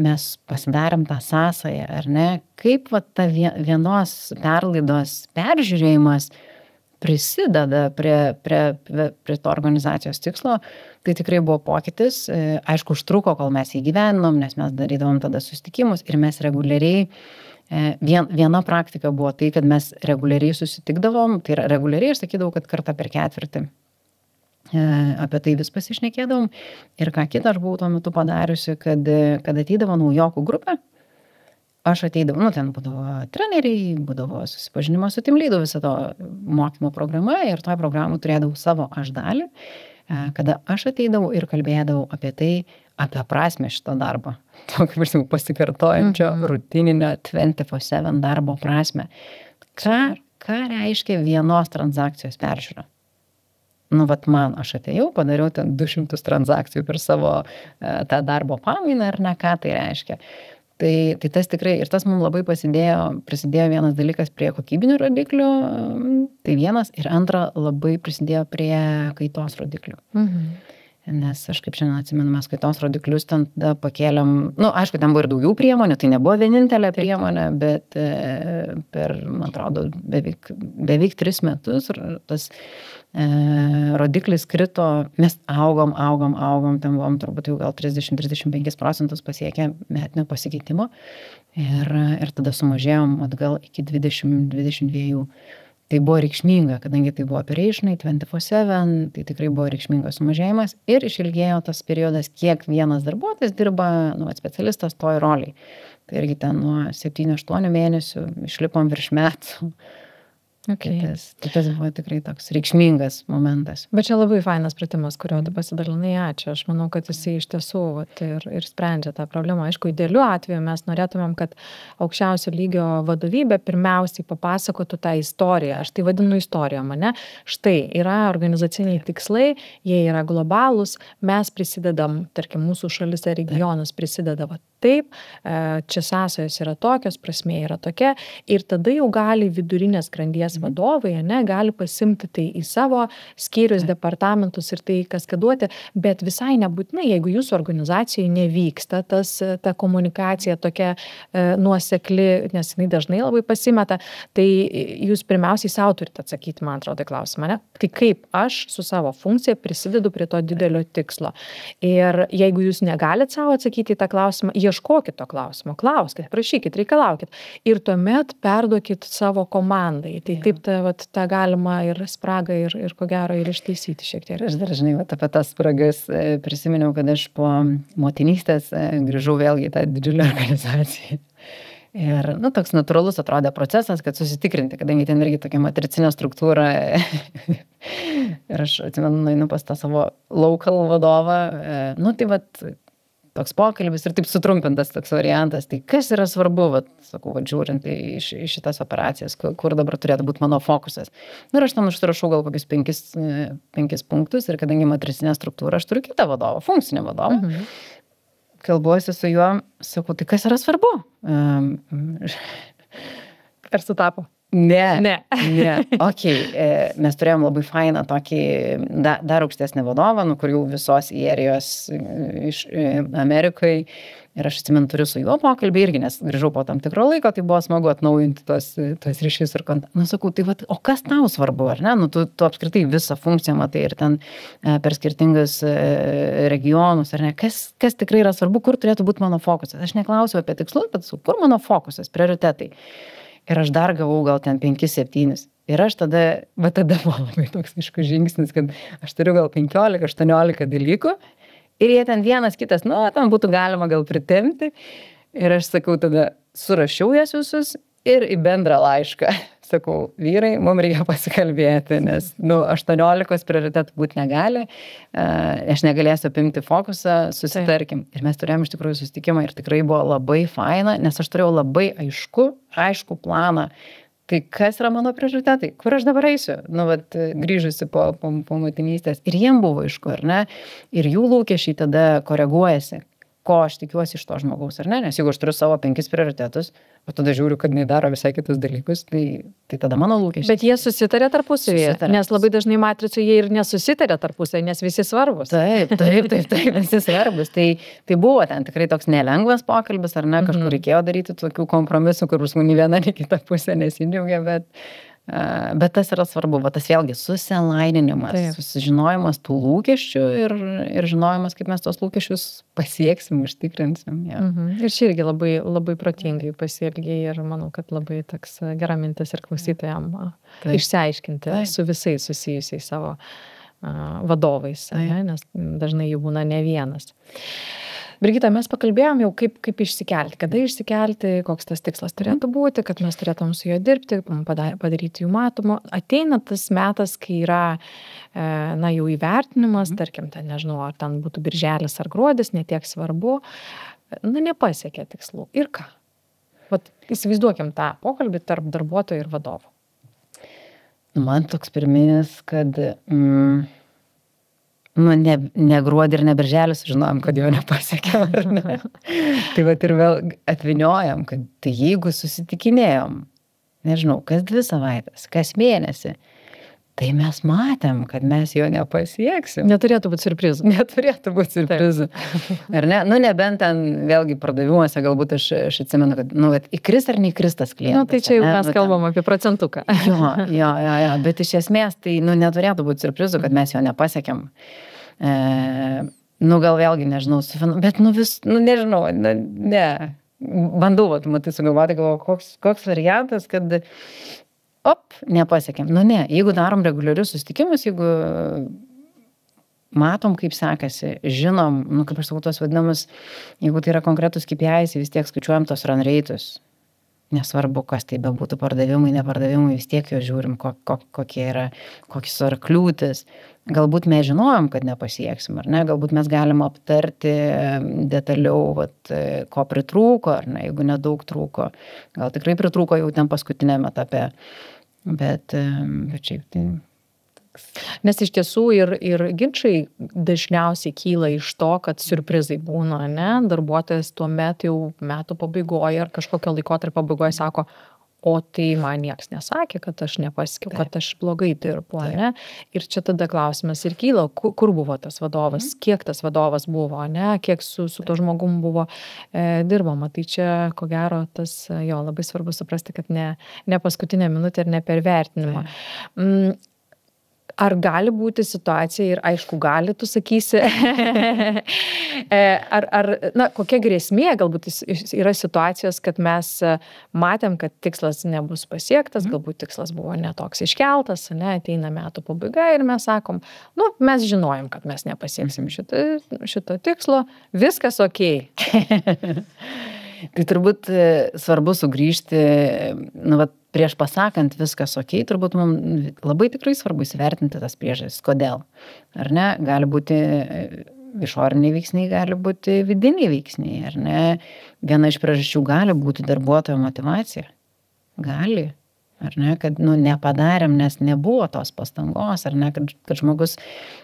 mes pasidarėm tą sąsają, ar ne, kaip ta vienos perlaidos peržiūrėjimas prisideda prie to organizacijos tikslo, tai tikrai buvo pokytis. Aišku, užtruko, kol mes įgyveninom, nes mes darydavom tada susitikimus ir mes reguliariai Viena praktika buvo tai, kad mes reguliariai susitikdavom, tai yra reguliariai aš sakydavau, kad kartą per ketvirtį apie tai vis pasišnekėdavom. Ir ką kitą aš buvau tuo metu padariusi, kad ateidavo naujokų grupė, aš ateidavau, ten būdavo treneriai, būdavo susipažinimo su team leadu, visą to mokymo programa ir toj programų turėdavau savo aš dalį, kada aš ateidavau ir kalbėdavau apie tai, apie prasmę šito darbo. Tokį, kaip pasikartojančio rutininio 24/7 darbo prasmę. Ką reiškia vienos transakcijos peržiūra? Aš atėjau, padariau ten 200 transakcijų per savo tą darbo pamainą, ar ne, ką tai reiškia. Tai tas tikrai, ir tas mums labai prisidėjo vienas dalykas prie kokybinių rodiklių, tai vienas, ir antra labai prisidėjo prie kaitos rodiklių. Nes aš kaip šiandien atsimenu, mes kaitos rodiklius ten pakėlėm, aišku, ten buvo ir daugiau priemonių, tai nebuvo vienintelė priemonė, bet per, man atrodo, beveik 3 metus tas rodiklis krito, mes augom, ten buvom turbūt jau gal 30-35% pasiekę metinio pasikeitimo ir tada sumažėjom atgal iki 20-22. Tai buvo reikšminga, kadangi tai buvo operationai 24/7, tai tikrai buvo reikšmingas sumažėjimas ir išilgėjo tas periodas, kiek vienas darbuotojas dirba, specialistas toj roliai. Tai irgi ten nuo 7-8 mėnesių išlipom virš metų. Okay. Tai tas buvo tikrai toks reikšmingas momentas. Bet čia labai fainas pratimas, kurio tu pasidalinai, ačiū. Aš manau, kad jisai iš tiesų ir sprendžia tą problemą. Aišku, idealiu atveju mes norėtumėm, kad aukščiausio lygio vadovybė pirmiausiai papasakotų tą istoriją. Aš tai vadinu istorijom, ne? Štai yra organizaciniai tikslai, jie yra globalūs, mes prisidedam, tarkim, mūsų šalis ar regionus prisideda taip, čia sąsajos yra tokios, prasmė yra tokia, ir tada jau gali vidurinės grandies vadovai, gali pasimti tai į savo skyrius, departamentus ir tai kaskaduoti, bet visai nebūtinai, jeigu jūsų organizacijai nevyksta ta komunikacija tokia nuosekli, nes jinai dažnai labai pasimeta, tai jūs pirmiausiai savo turite atsakyti, man atrodo, klausimą, ne? Tai kaip aš su savo funkcija prisidedu prie to didelio tikslo. Ir jeigu jūs negalit savo atsakyti į tą klausimą, ieškokit to klausimo, klauskit, prašykit, reikalaukit ir tuomet perduokit savo komandai. Tai taip tą galima ir spragą ir ko gero ir ištaisyti šiek tiek. Aš dar žinai, apie tas spragas prisiminiau, kad aš po motinystės grįžau vėlgi į tą didžiulę organizaciją. Ir, toks natūralus atrodė procesas, kad susitikrinti, kadangi ten irgi tokia matricinė struktūra. Ir aš atsimenu, nueinu pas tą savo local vadovą. Tai toks pokalbis ir taip sutrumpintas toks variantas. Tai kas yra svarbu, sakau, žiūrint į šitas operacijas, kur dabar turėtų būti mano fokusas. Ir aš tam užsirašau gal kokius 5 punktus ir kadangi matricinė struktūra, aš turiu kitą vadovą, funkcinį vadovą. Kalbuosi su juo, sakau, tai kas yra svarbu? Ar sutapo? Ne. Okay. Mes turėjom labai fainą tokį dar aukštesnį vadovą, kur jau visos ierijos iš Amerikai. Ir aš atsimenu, turiu su juo pokalbį irgi, nes grįžau po tam tikro laiko, tai buvo smagu atnaujinti tos ryšius ir kontaktą. Sakau, tai o kas tau svarbu, ar ne? Tu apskritai visą funkciją matai ir ten per skirtingus regionus, ar ne? Kas tikrai yra svarbu, kur turėtų būti mano fokusas? Aš neklausiau apie tikslus, bet kur mano fokusas, prioritetai. Ir aš dar gavau gal ten 5-7. Ir aš tada buvo labai toks aiškus žingsnis, kad aš turiu gal 15-18 dalykų. Ir jie ten vienas kitas, ten būtų galima gal pritemti. Ir aš sakau, tada surašiau jas visus ir į bendrą laišką. Sakau, vyrai, mums reikia pasikalbėti, nes 18 prioritetų būti negali. Aš negalėsiu apimti fokusą, susitarkim. Ir mes turėjom iš tikrųjų susitikimą ir tikrai buvo labai faina, nes aš turėjau labai aišku planą. Tai kas yra mano prioritetai? Kur aš dabar eisiu? Grįžusi po motinystės. Ir jiem buvo aišku, ar ne? Ir jų lūkesčiai tada koreguojasi, ko aš tikiuosi iš to žmogaus, ar ne? Nes jeigu aš turiu savo 5 prioritetus, o tada žiūriu, kad jinai daro visai kitus dalykus, tai tada mano lūkesčiai. Bet jie susitarė tarpusavyje, nes labai dažnai matricoje jie ir nesusitarė tarpusavyje, nes visi svarbus. Taip, visi svarbus. Tai buvo ten tikrai toks nelengvas pokalbis, ar ne, kažkur reikėjo daryti tokių kompromisų, kur nei viena, nei kita pusė nesidžiaugia, Bet tas yra svarbu, va tas vėlgi susilaininimas, susižinojimas tų lūkesčių ir žinojimas, kaip mes tos lūkesčius pasieksim, užtikrinsim. Ja. Ir čia irgi labai, labai protingai pasielgiai ir manau, kad labai toks gera mintis ir klausytojam išsiaiškinti su visais susijusiais savo vadovais, nes dažnai jų būna ne vienas. Brigita, mes pakalbėjom jau kaip išsikelti, kada išsikelti, koks tas tikslas turėtų būti, kad mes turėtum su juo dirbti, padaryti jų matomo. Ateina tas metas, kai yra jau įvertinimas, tarkim, ten nežinau, ar ten būtų birželis ar gruodis, netiek svarbu, nepasiekė tikslų. Ir ką? Vat įsivaizduokim tą pokalbį tarp darbuotojų ir vadovų. Man toks pirminis, kad ne gruodį ir ne birželis žinojom, kad jo nepasiekėm, ar ne? Tai vat ir vėl atviniojam, kad tai jeigu susitikinėjom, nežinau, kas 2 savaitės, kas mėnesį, tai mes matėm, kad mes jo nepasieksim. Neturėtų būti siurprizų. Neturėtų būti siurprizų. Ar ne? Nebent ten vėlgi pardavimuose, galbūt aš atsimenu, kad, įkris ar neįkris tas klientas. Tai čia jau mes kalbam apie procentuką. Jo, bet iš esmės tai, neturėtų būti siurprizų, kad mes jo nepasiekėm. Gal vėlgi, nežinau, bet nežinau, ne. Bandau, matai, sugalvoti, koks variantas, kad nepasiekėm. Ne, jeigu darom reguliarius susitikimus, jeigu matom, kaip sekasi, žinom, kaip aš sakau, tos vadinamus, jeigu tai yra konkretus KPIs, vis tiek skaičiuojam tos run rates. Nesvarbu, kas tai bebūtų pardavimai, nepardavimai, vis tiek jo žiūrim, kokios yra kliūtis. Galbūt mes žinojom, kad nepasieksim, ar ne? Galbūt mes galim aptarti detaliau, ko pritrūko, ar ne, jeigu nedaug trūko. Gal tikrai pritrūko jau ten paskutinėme etape. Bet šiaip tai... Nes iš tiesų ir ginčai dažniausiai kyla iš to, kad siurprizai būna, ne? Darbuotojas tuo metu jau metų pabaigoje ar kažkokio laikotarpio pabaigoje sako, o tai man nieks nesakė, kad aš nepasiekiau, kad aš blogai dirbu, ne? Ir čia tada klausimas ir kyla, kur buvo tas vadovas, kiek tas vadovas buvo, ne? Kiek su to žmogum buvo dirbama. Tai čia, ko gero, tas labai svarbu suprasti, kad ne paskutinė minutė ir ne per vertinimą. Ar gali būti situacija, ir aišku gali, tu sakysi, kokia grėsmė galbūt yra situacijos, kad mes matėm, kad tikslas nebus pasiektas, galbūt tikslas buvo netoks iškeltas, ateina metų pabaiga ir mes sakom, mes žinojom, kad mes nepasieksim šito tikslo, viskas okei. Tai turbūt svarbu sugrįžti, prieš pasakant viskas okei, turbūt mums labai tikrai svarbu įsivertinti tas priežastis. Kodėl? Ar ne? Gali būti išoriniai veiksniai, gali būti vidiniai veiksniai, ar ne? Viena iš priežasčių gali būti darbuotojo motyvacija. Gali. Ar ne, kad nepadarėm, nes nebuvo tos pastangos, ar ne, kad žmogus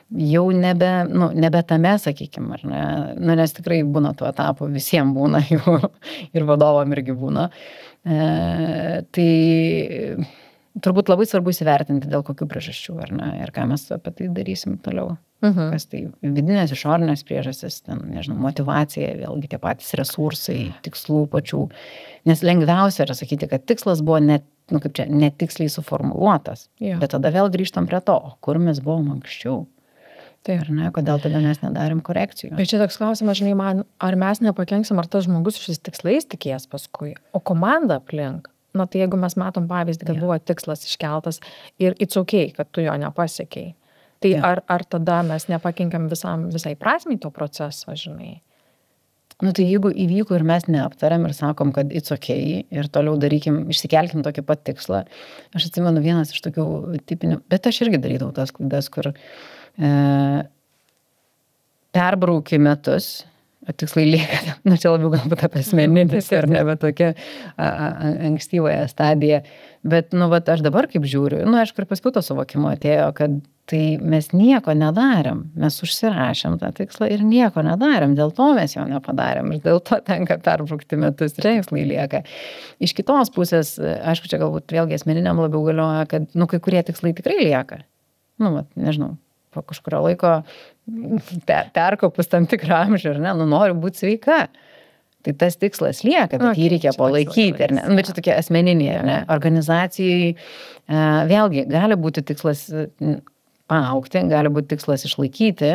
jau nebe tame, sakykime, ar ne, nes tikrai būna tų etapų, visiems būna jau ir vadovam irgi būna. Tai turbūt labai svarbu įsivertinti, dėl kokių priežasčių, ar ne, ir ką mes apie tai darysim toliau. Kas tai vidinės, išorinės priežastis, nežinau, motyvacija, vėlgi tie patys resursai, tikslų pačių. Nes lengviausia yra sakyti, kad tikslas buvo netiksliai suformuluotas. Bet tada vėl grįžtam prie to, kur mes buvom anksčiau. Tai ar ne, kodėl tada mes nedarėm korekcijų. Bet čia toks klausimas, žinai, man, ar mes nepakenksim, ar tas žmogus šis tikslais tikės paskui, o komanda aplink. Tai jeigu mes matom pavyzdį, kad buvo tikslas iškeltas ir it's okay, kad tu jo nepasiekei. Tai ar tada mes nepakenkiam visai prasmei to proceso, žinai? Tai jeigu įvyko ir mes neaptariam ir sakom, kad it's okay ir toliau darykim, išsikelkim tokį pat tikslą. Aš atsimenu vienas iš tokių tipinių, bet aš irgi darydavau tas klaidas, kur perbrauki metus, tikslai lieka, čia labiau galbūt apie asmeninės ar ne, bet tokia ankstyvoje stadija. Bet, aš dabar kaip žiūriu, aišku, ir paskui to suvokimo atėjo, kad tai mes nieko nedarėm, mes užsirašėm tą tikslą ir nieko nedarėm, dėl to mes jo nepadarėm ir dėl to tenka perbraukti metus ir tikslai lieka. Iš kitos pusės, aišku, čia galbūt vėlgi asmeniniam labiau galioja, kad, kai kurie tikslai tikrai lieka. Nežinau, po kažkurio laiko perkopus tam tikrą amžių, ar ne, noriu būti sveika. Tai tas tikslas lieka, bet jį reikia palaikyti, ar ne? Bet čia tokie asmeniniai, ne? Organizacijai vėlgi gali būti tikslas paaugti, gali būti tikslas išlaikyti.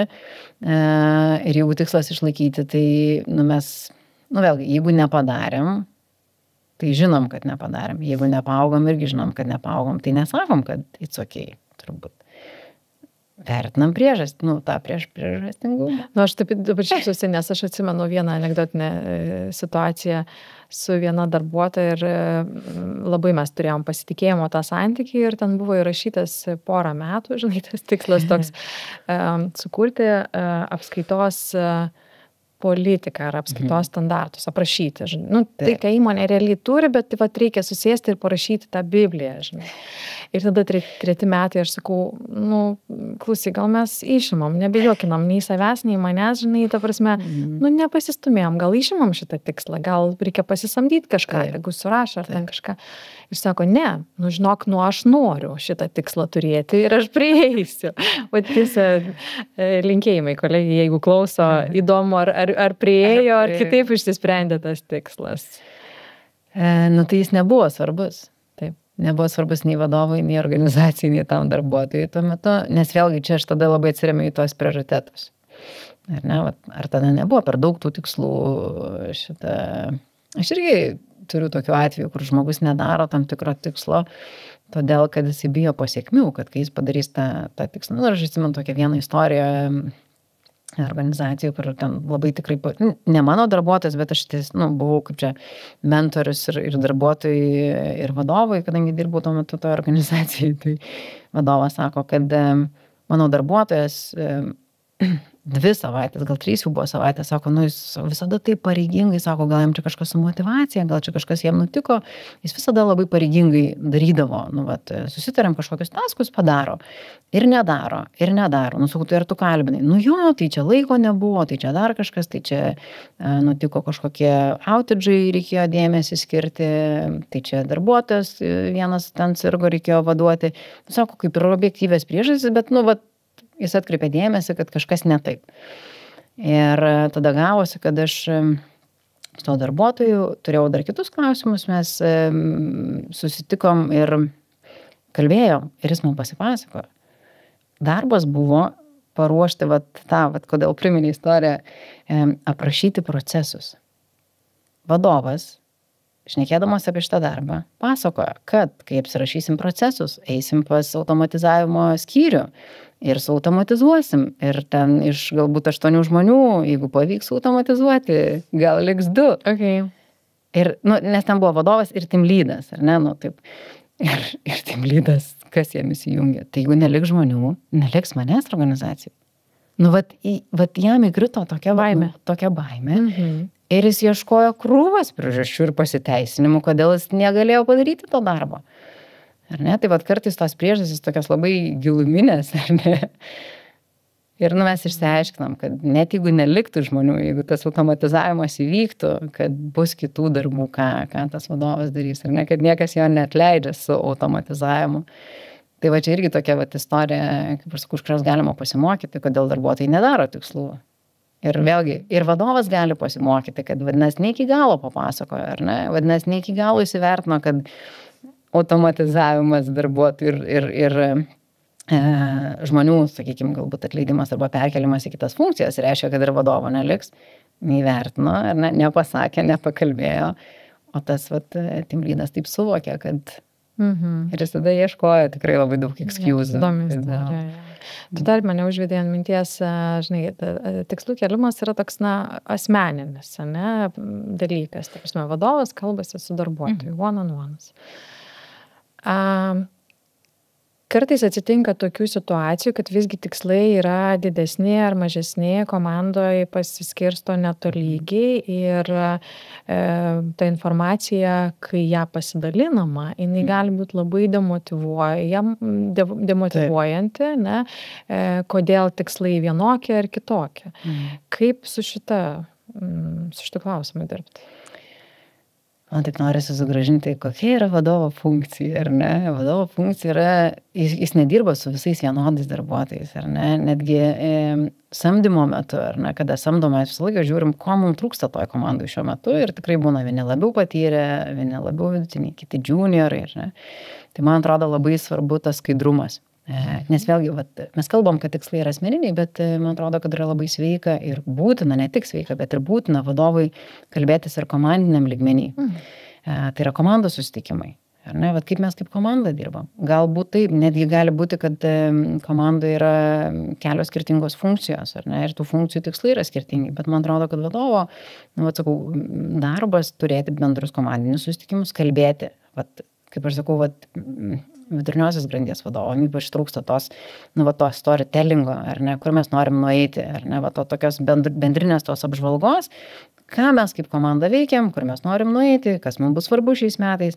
Ir jeigu tikslas išlaikyti, tai mes, vėlgi, jeigu nepadarėm, tai žinom, kad nepadarėm. Jeigu nepaaugom, irgi žinom, kad nepaaugom. Tai nesakom, kad it's okay, turbūt. Vertinam priežastį, tą priežastingumą. Aš taip dabar šypsosi, nes aš atsimenu vieną anekdotinę situaciją su viena darbuotoja ir labai mes turėjom pasitikėjimo tą santykį ir ten buvo įrašytas porą metų, žinai, tas tikslas toks sukurti apskaitos politiką ar apskaitos standartus, aprašyti. Tai ką įmonė realiai turi, bet reikia susėsti ir parašyti tą Bibliją, žinai. Ir tada 3 metai aš sakau, klausyk, gal mes išimam, nebejokinam nei savęs, nei manęs, žinai, ta prasme, nepasistumėjom, gal išimam šitą tikslą, gal reikia pasisamdyti kažką, jeigu surašo ar ten kažką. Ir sako, ne, žinok, aš noriu šitą tikslą turėti ir aš prieisiu. O tiesa, linkėjimai, kolegai, jeigu klauso, įdomu, ar prieėjo, ar kitaip išsisprendė tas tikslas. Tai jis nebuvo svarbus. Nebuvo svarbus nei vadovui, nei organizacijai, nei tam darbuotojui tuo metu, nes vėlgi čia aš tada labai atsiremiu į tos prioritetus. Ar ne? Ar tada nebuvo per daug tų tikslų šitą. Aš irgi turiu tokių atvejų, kur žmogus nedaro tam tikro tikslo, todėl, kad jis bijo pasiekmių, kad kai jis padarys tą tikslą. Aš atsimenu tokią vieną istoriją organizacijų, kur ten labai tikrai, ne mano darbuotojas, bet aš buvau kaip čia mentorius ir darbuotojai ir vadovai, kadangi dirbau tuo metu toje organizacijai, tai vadovas sako, kad mano darbuotojas 2 savaitės, gal 3 jau buvo savaitės, sako, jis visada taip pareigingai, sako, gal jam čia kažkas su motyvacija, gal čia kažkas jam nutiko, jis visada labai pareigingai darydavo, susitariam kažkokius taskus, padaro ir nedaro. Sakau, tai ar tu kalbinai? Jo, tai čia laiko nebuvo, tai čia dar kažkas, tai čia nutiko kažkokie outage'ai, reikėjo dėmesį skirti, tai čia darbuotojas vienas ten sirgo, reikėjo vaduoti. Sako, kaip ir objektyvės priežastys, bet jis atkreipė dėmesį, kad kažkas ne taip. Ir tada gavosi, kad aš su to darbuotoju turėjau dar kitus klausimus, mes susitikom ir kalbėjom ir jis man pasipasakojo. Darbas buvo paruošti, kodėl priminė istoriją, aprašyti procesus. Vadovas, šnekėdamas apie šitą darbą, pasakoja, kad kai apsirašysim procesus, eisim pas automatizavimo skyrių ir suautomatizuosim. Ir ten iš galbūt 8 žmonių, jeigu pavyks automatizuoti, gal liks 2. Okay. Ir, nes ten buvo vadovas ir team leadas, ar ne? Taip. Ir team leadas, kas jam įsijungia? Tai jeigu neliks žmonių, neliks manęs organizacijai. Jam įkrito tokia baimė. Ir jis ieškojo krūvas priežasčių ir pasiteisinimų, kodėl jis negalėjo padaryti to darbo. Ar ne? Tai kartais tos priežastys tokios labai giluminės, ar ne? Ir mes išsiaiškinam, kad net jeigu neliktų žmonių, jeigu tas automatizavimas įvyktų, kad bus kitų darbų, ką tas vadovas darys, ar ne? Kad niekas jo neatleidžia su automatizavimu. Tai čia irgi tokia istorija, kaip aš sakau, iš kurios galima pasimokyti, kodėl darbuotojai nedaro tikslų. Ir vėlgi, ir vadovas gali pasimokyti, kad vadinasi, ne iki galo papasakojo, ar ne? Vadinasi, ne iki galo įsivertino, kad automatizavimas darbuotojų ir žmonių, sakykime, galbūt atleidimas arba perkelimas į kitas funkcijas reiškia, kad ir vadovo neliks, neįvertino, ar ne, nepasakė, nepakalbėjo, o tas team leadas taip suvokė, kad ir jis tada ieškojo tikrai labai daug excuse. Tu dar mane užvedė ant minties, žinai, tikslų kelimas yra toks, asmeninis, dalykas. Ta prasme, vadovas kalbasi su darbuotoju, one-on-ones. Kartais atsitinka tokių situacijų, kad visgi tikslai yra didesni ar mažesni, komandoje pasiskirsto netolygiai ir ta informacija, kai ją pasidalinama, jinai gali būti labai demotyvuojanti, kodėl tikslai vienokie ar kitokie. Kaip su šitu klausimu dirbti? Man taip norisi sugrąžinti, kokia yra vadovo funkcija, ar ne? Vadovo funkcija yra, jis nedirba su visais vienodais darbuotojais, ar ne? Netgi samdymo metu, ar ne? Kada samdoma, visą laiką žiūrim, ko mums trūksta toj komandai šiuo metu ir tikrai būna vieni labiau patyrę, vieni labiau vidutiniai, kiti juniorai, ar ne? Tai man atrodo labai svarbu tas skaidrumas. Nes vėlgi, mes kalbam, kad tikslai yra asmeniniai, bet man atrodo, kad yra labai sveika ir būtina, ne tik sveika, bet ir būtina vadovui kalbėtis ir komandiniam lygmenį. Tai yra komandos susitikimai. Ar ne? Kaip mes kaip komanda dirbam. Galbūt taip, netgi gali būti, kad komandoje yra kelios skirtingos funkcijos, ar ne? Ir tų funkcijų tikslai yra skirtingi. Bet man atrodo, kad vadovo, darbas turėti bendrus komandinius susitikimus, kalbėti. Kaip aš sakau, viduriniosios grandies vadovom ypač trūksta tos storytellingo, ar ne, kur mes norim nueiti, ar ne, tokios bendrinės tos apžvalgos, ką mes kaip komanda veikiam, kur mes norim nueiti, kas mums bus svarbu šiais metais.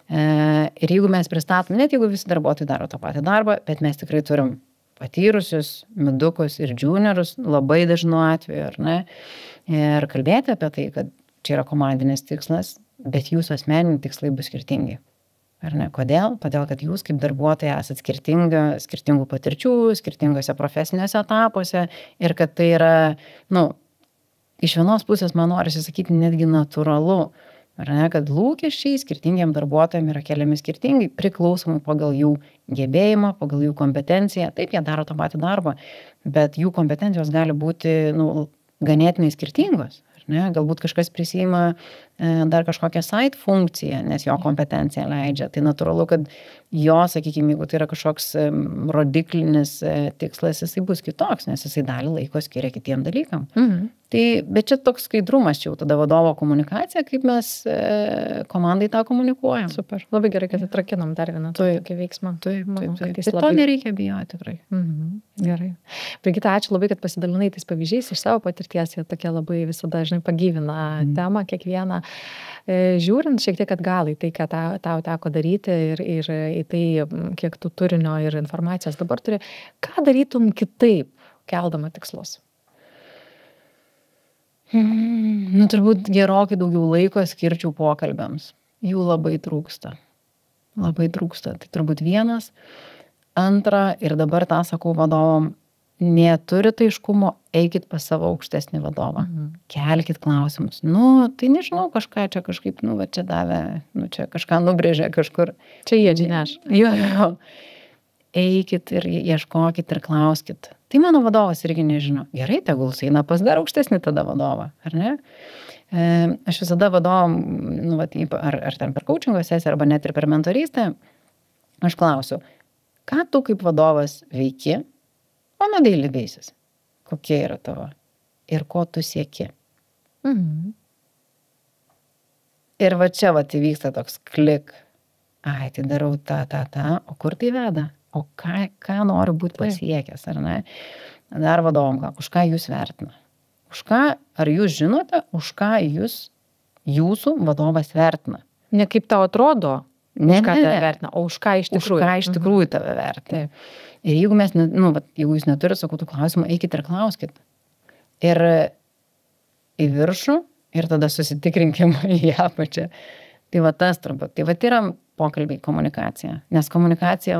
Ir jeigu mes pristatom, net jeigu visi darbuotojai daro tą patį darbą, bet mes tikrai turim patyrusius, midukus ir juniorus, labai dažnu atveju, ar ne, ir kalbėti apie tai, kad čia yra komandinis tikslas, bet jūsų asmeniniai tikslai bus skirtingi. Ar ne? Kodėl? Todėl, kad jūs kaip darbuotojai esat skirtingų patirčių, skirtingose profesiniuose etapuose ir kad tai yra, iš vienos pusės man norisi sakyti netgi natūralu, ar ne, kad lūkesčiai skirtingiem darbuotojams yra keliami skirtingai, priklausomai pagal jų gebėjimą, pagal jų kompetenciją. Taip, jie daro tą patį darbą, bet jų kompetencijos gali būti ganėtinai skirtingos. Ne? Galbūt kažkas prisima dar kažkokią side funkciją, nes jo kompetencija leidžia. Tai natūralu, kad jo, sakykime, jeigu tai yra kažkoks rodiklinis tikslas, jisai bus kitoks, nes jisai dalį laiko skiria kitiem dalykam. Tai, bet čia toks skaidrumas, čia jau tada vadovo komunikacija, kaip mes komandai tą komunikuojam. Super. Labai gerai, kad atrakinom dar vieną tokį veiksmą. Taip. To nereikia bijoti tikrai. Gerai. Brigita, ačiū labai, kad pasidalinai tais pavyzdžiais iš savo patirties. Jie tokie labai visada, pagyvina temą kiekvieną. Žiūrint šiek tiek atgal į tai, ką tau teko daryti ir į tai, kiek tu turinio ir informacijos dabar turi, ką darytum kitaip, keldama tikslus? Turbūt gerokai daugiau laiko skirčiau pokalbiams. Jų labai trūksta. Labai trūksta. Tai turbūt vienas. Antra, ir dabar tą sakau vadovom, neturit aiškumo, eikit pas savo aukštesnį vadovą. Kelkit klausimus. Tai nežinau, kažką čia kažkaip, čia davė, čia kažką nubrėžė kažkur. Čia jie žineš. Jo. Eikit ir ieškokit ir klauskit. Tai mano vadovas irgi nežino. Gerai, tegul eina pas dar aukštesnį tada vadovą, ar ne? Aš visada vadovom, ar ten per coachingo sesiją, arba net ir per mentorystę, aš klausiu, ką tu kaip vadovas veiki, on a daily basis? Kokie yra tavo? Ir ko tu sieki? Ir čia įvyksta toks klik. Tai darau tą, o kur tai veda? O ką noriu būti pasiekęs, ar ne? Dar vadovom, už ką jūs vertina? Už ką, ar jūs žinote, už ką jūsų vadovas vertina? Ne kaip tau atrodo, už ką tave vertina, o už ką iš tikrųjų. Už ką iš tikrųjų tave vertina. Ir jeigu mes, jeigu jūs neturite, sakau, tų klausimų, eikit ir klauskit. Ir į viršų, ir tada susitikrinkim į apačią. Tai tas turbūt. Tai yra pokalbiai, komunikacija. Nes komunikacija,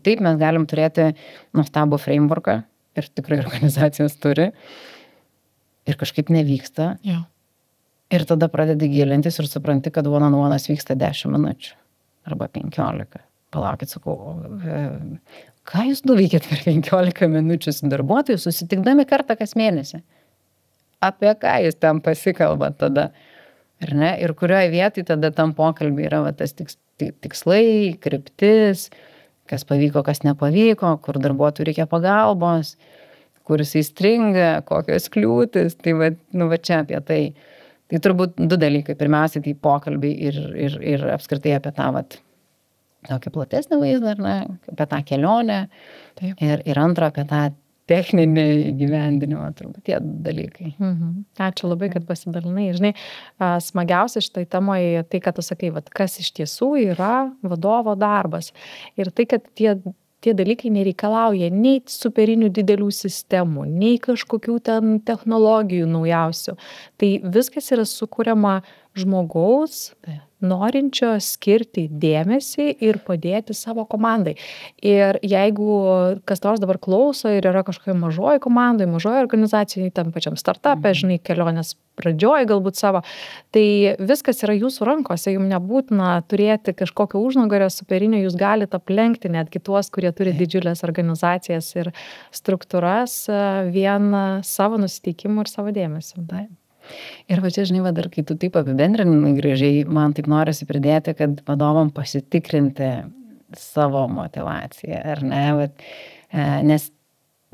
taip mes galim turėti nuostabų frameworką ir tikrai organizacijos turi ir kažkaip nevyksta. Jo. Ir tada pradedi gilintis ir supranti, kad one-on-one'as vyksta 10 minučių arba 15. Palaukit, sakau, ką jūs nuveikėt per 15 minučių su darbuotojų, susitikdami kartą kas mėnesį? Apie ką jūs ten pasikalbat tada? Ar ne? Ir kurioje vietoje tada tam pokalbį yra tas tikslai, kryptis, kas pavyko, kas nepavyko, kur darbuotojų reikia pagalbos, kur jisai stringa, kokios kliūtis. Tai čia apie tai. Tai turbūt 2 dalykai. Pirmiausia, tai pokalbiai ir apskritai apie tą tokį platesnį vaizdą, ar ne? Apie tą kelionę. Taip. Ir antra, apie tą techninį įgyvendinimą, turbūt tie dalykai. Ačiū labai, kad pasidalinai. Žinai, smagiausia šitai temoje tai, kad tu sakai, kas iš tiesų yra vadovo darbas. Ir tai, kad tie tie dalykai nereikalauja nei superinių didelių sistemų, nei kažkokių ten technologijų naujausių. Tai viskas yra sukuriama žmogaus, norinčio skirti dėmesį ir padėti savo komandai. Ir jeigu kas nors dabar klauso ir yra kažkokia mažoji komandai, mažoji organizacijai, tam pačiam startupė, žinai, kelionės pradžioj galbūt savo, tai viskas yra jūsų rankose, jums nebūtina turėti kažkokio užnugario superinio, jūs galite aplenkti netgi tuos, kurie turi didžiulės organizacijas ir struktūras vien savo nusiteikimu ir savo dėmesiu. Ir va čia, žinai, dar kai tu taip apibendrinai gražiai, man taip norisi pridėti, kad vadovam pasitikrinti savo motivaciją, ar ne? Nes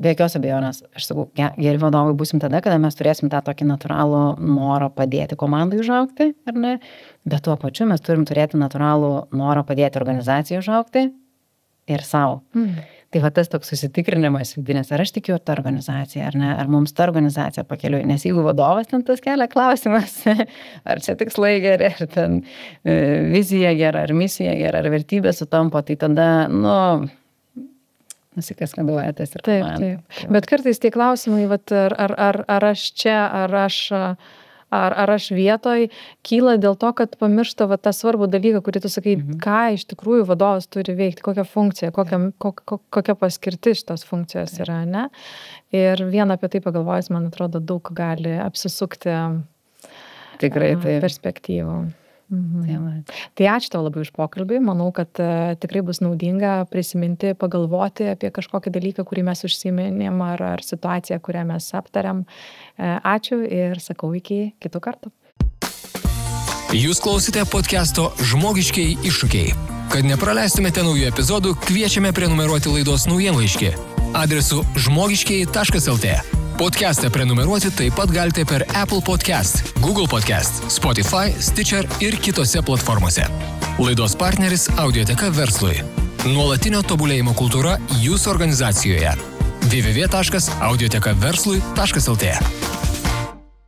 be jokios abejonės, aš sakau, geri vadovai būsim tada, kada mes turėsim tą tokį natūralų norą padėti komandai užaugti, ar ne? Bet tuo pačiu mes turim turėti natūralų norą padėti organizacijai užaugti ir savo. Tai va tas toks susitikrinimas vidinis, ar aš tikiu tą organizaciją, ar ne, ar mums ta organizacija pakeliui, nes jeigu vadovas ten tas kelia klausimas, ar čia tikslai geri, ar ten vizija gera, ar misija gera, ar vertybė sutampo, tai tada, nusikaskanduoja tas ir komanda. Taip. Bet kartais tie klausimai, vat, ar aš čia, ar aš vietoj, kyla dėl to, kad pamiršta tą svarbų dalyką, kurį tu sakai, ką iš tikrųjų vadovas turi veikti, kokią funkciją, kokia paskirtis šitos funkcijos yra, ne? Ir vien apie tai pagalvojus, man atrodo, daug gali apsisukti tikrai perspektyvų. Tai ačiū tau labai už pokalbį, manau, kad tikrai bus naudinga prisiminti, pagalvoti apie kažkokį dalyką, kurį mes užsiminėm, ar situaciją, kurią mes aptariam. Ačiū ir sakau iki kitų kartų. Jūs klausite podcast'o Žmogiškieji iššūkiai. Kad nepraleistumėte naujų epizodų, kviečiame prenumeruoti laidos naujienlaiškį adresu žmogiškieji.lt. Podcast'ą prenumeruoti taip pat galite per Apple Podcast, Google Podcast, Spotify, Stitcher ir kitose platformose. Laidos partneris Audioteka verslui. Nuolatinio tobulėjimo kultūra jūsų organizacijoje. www.audiotekaverslui.lt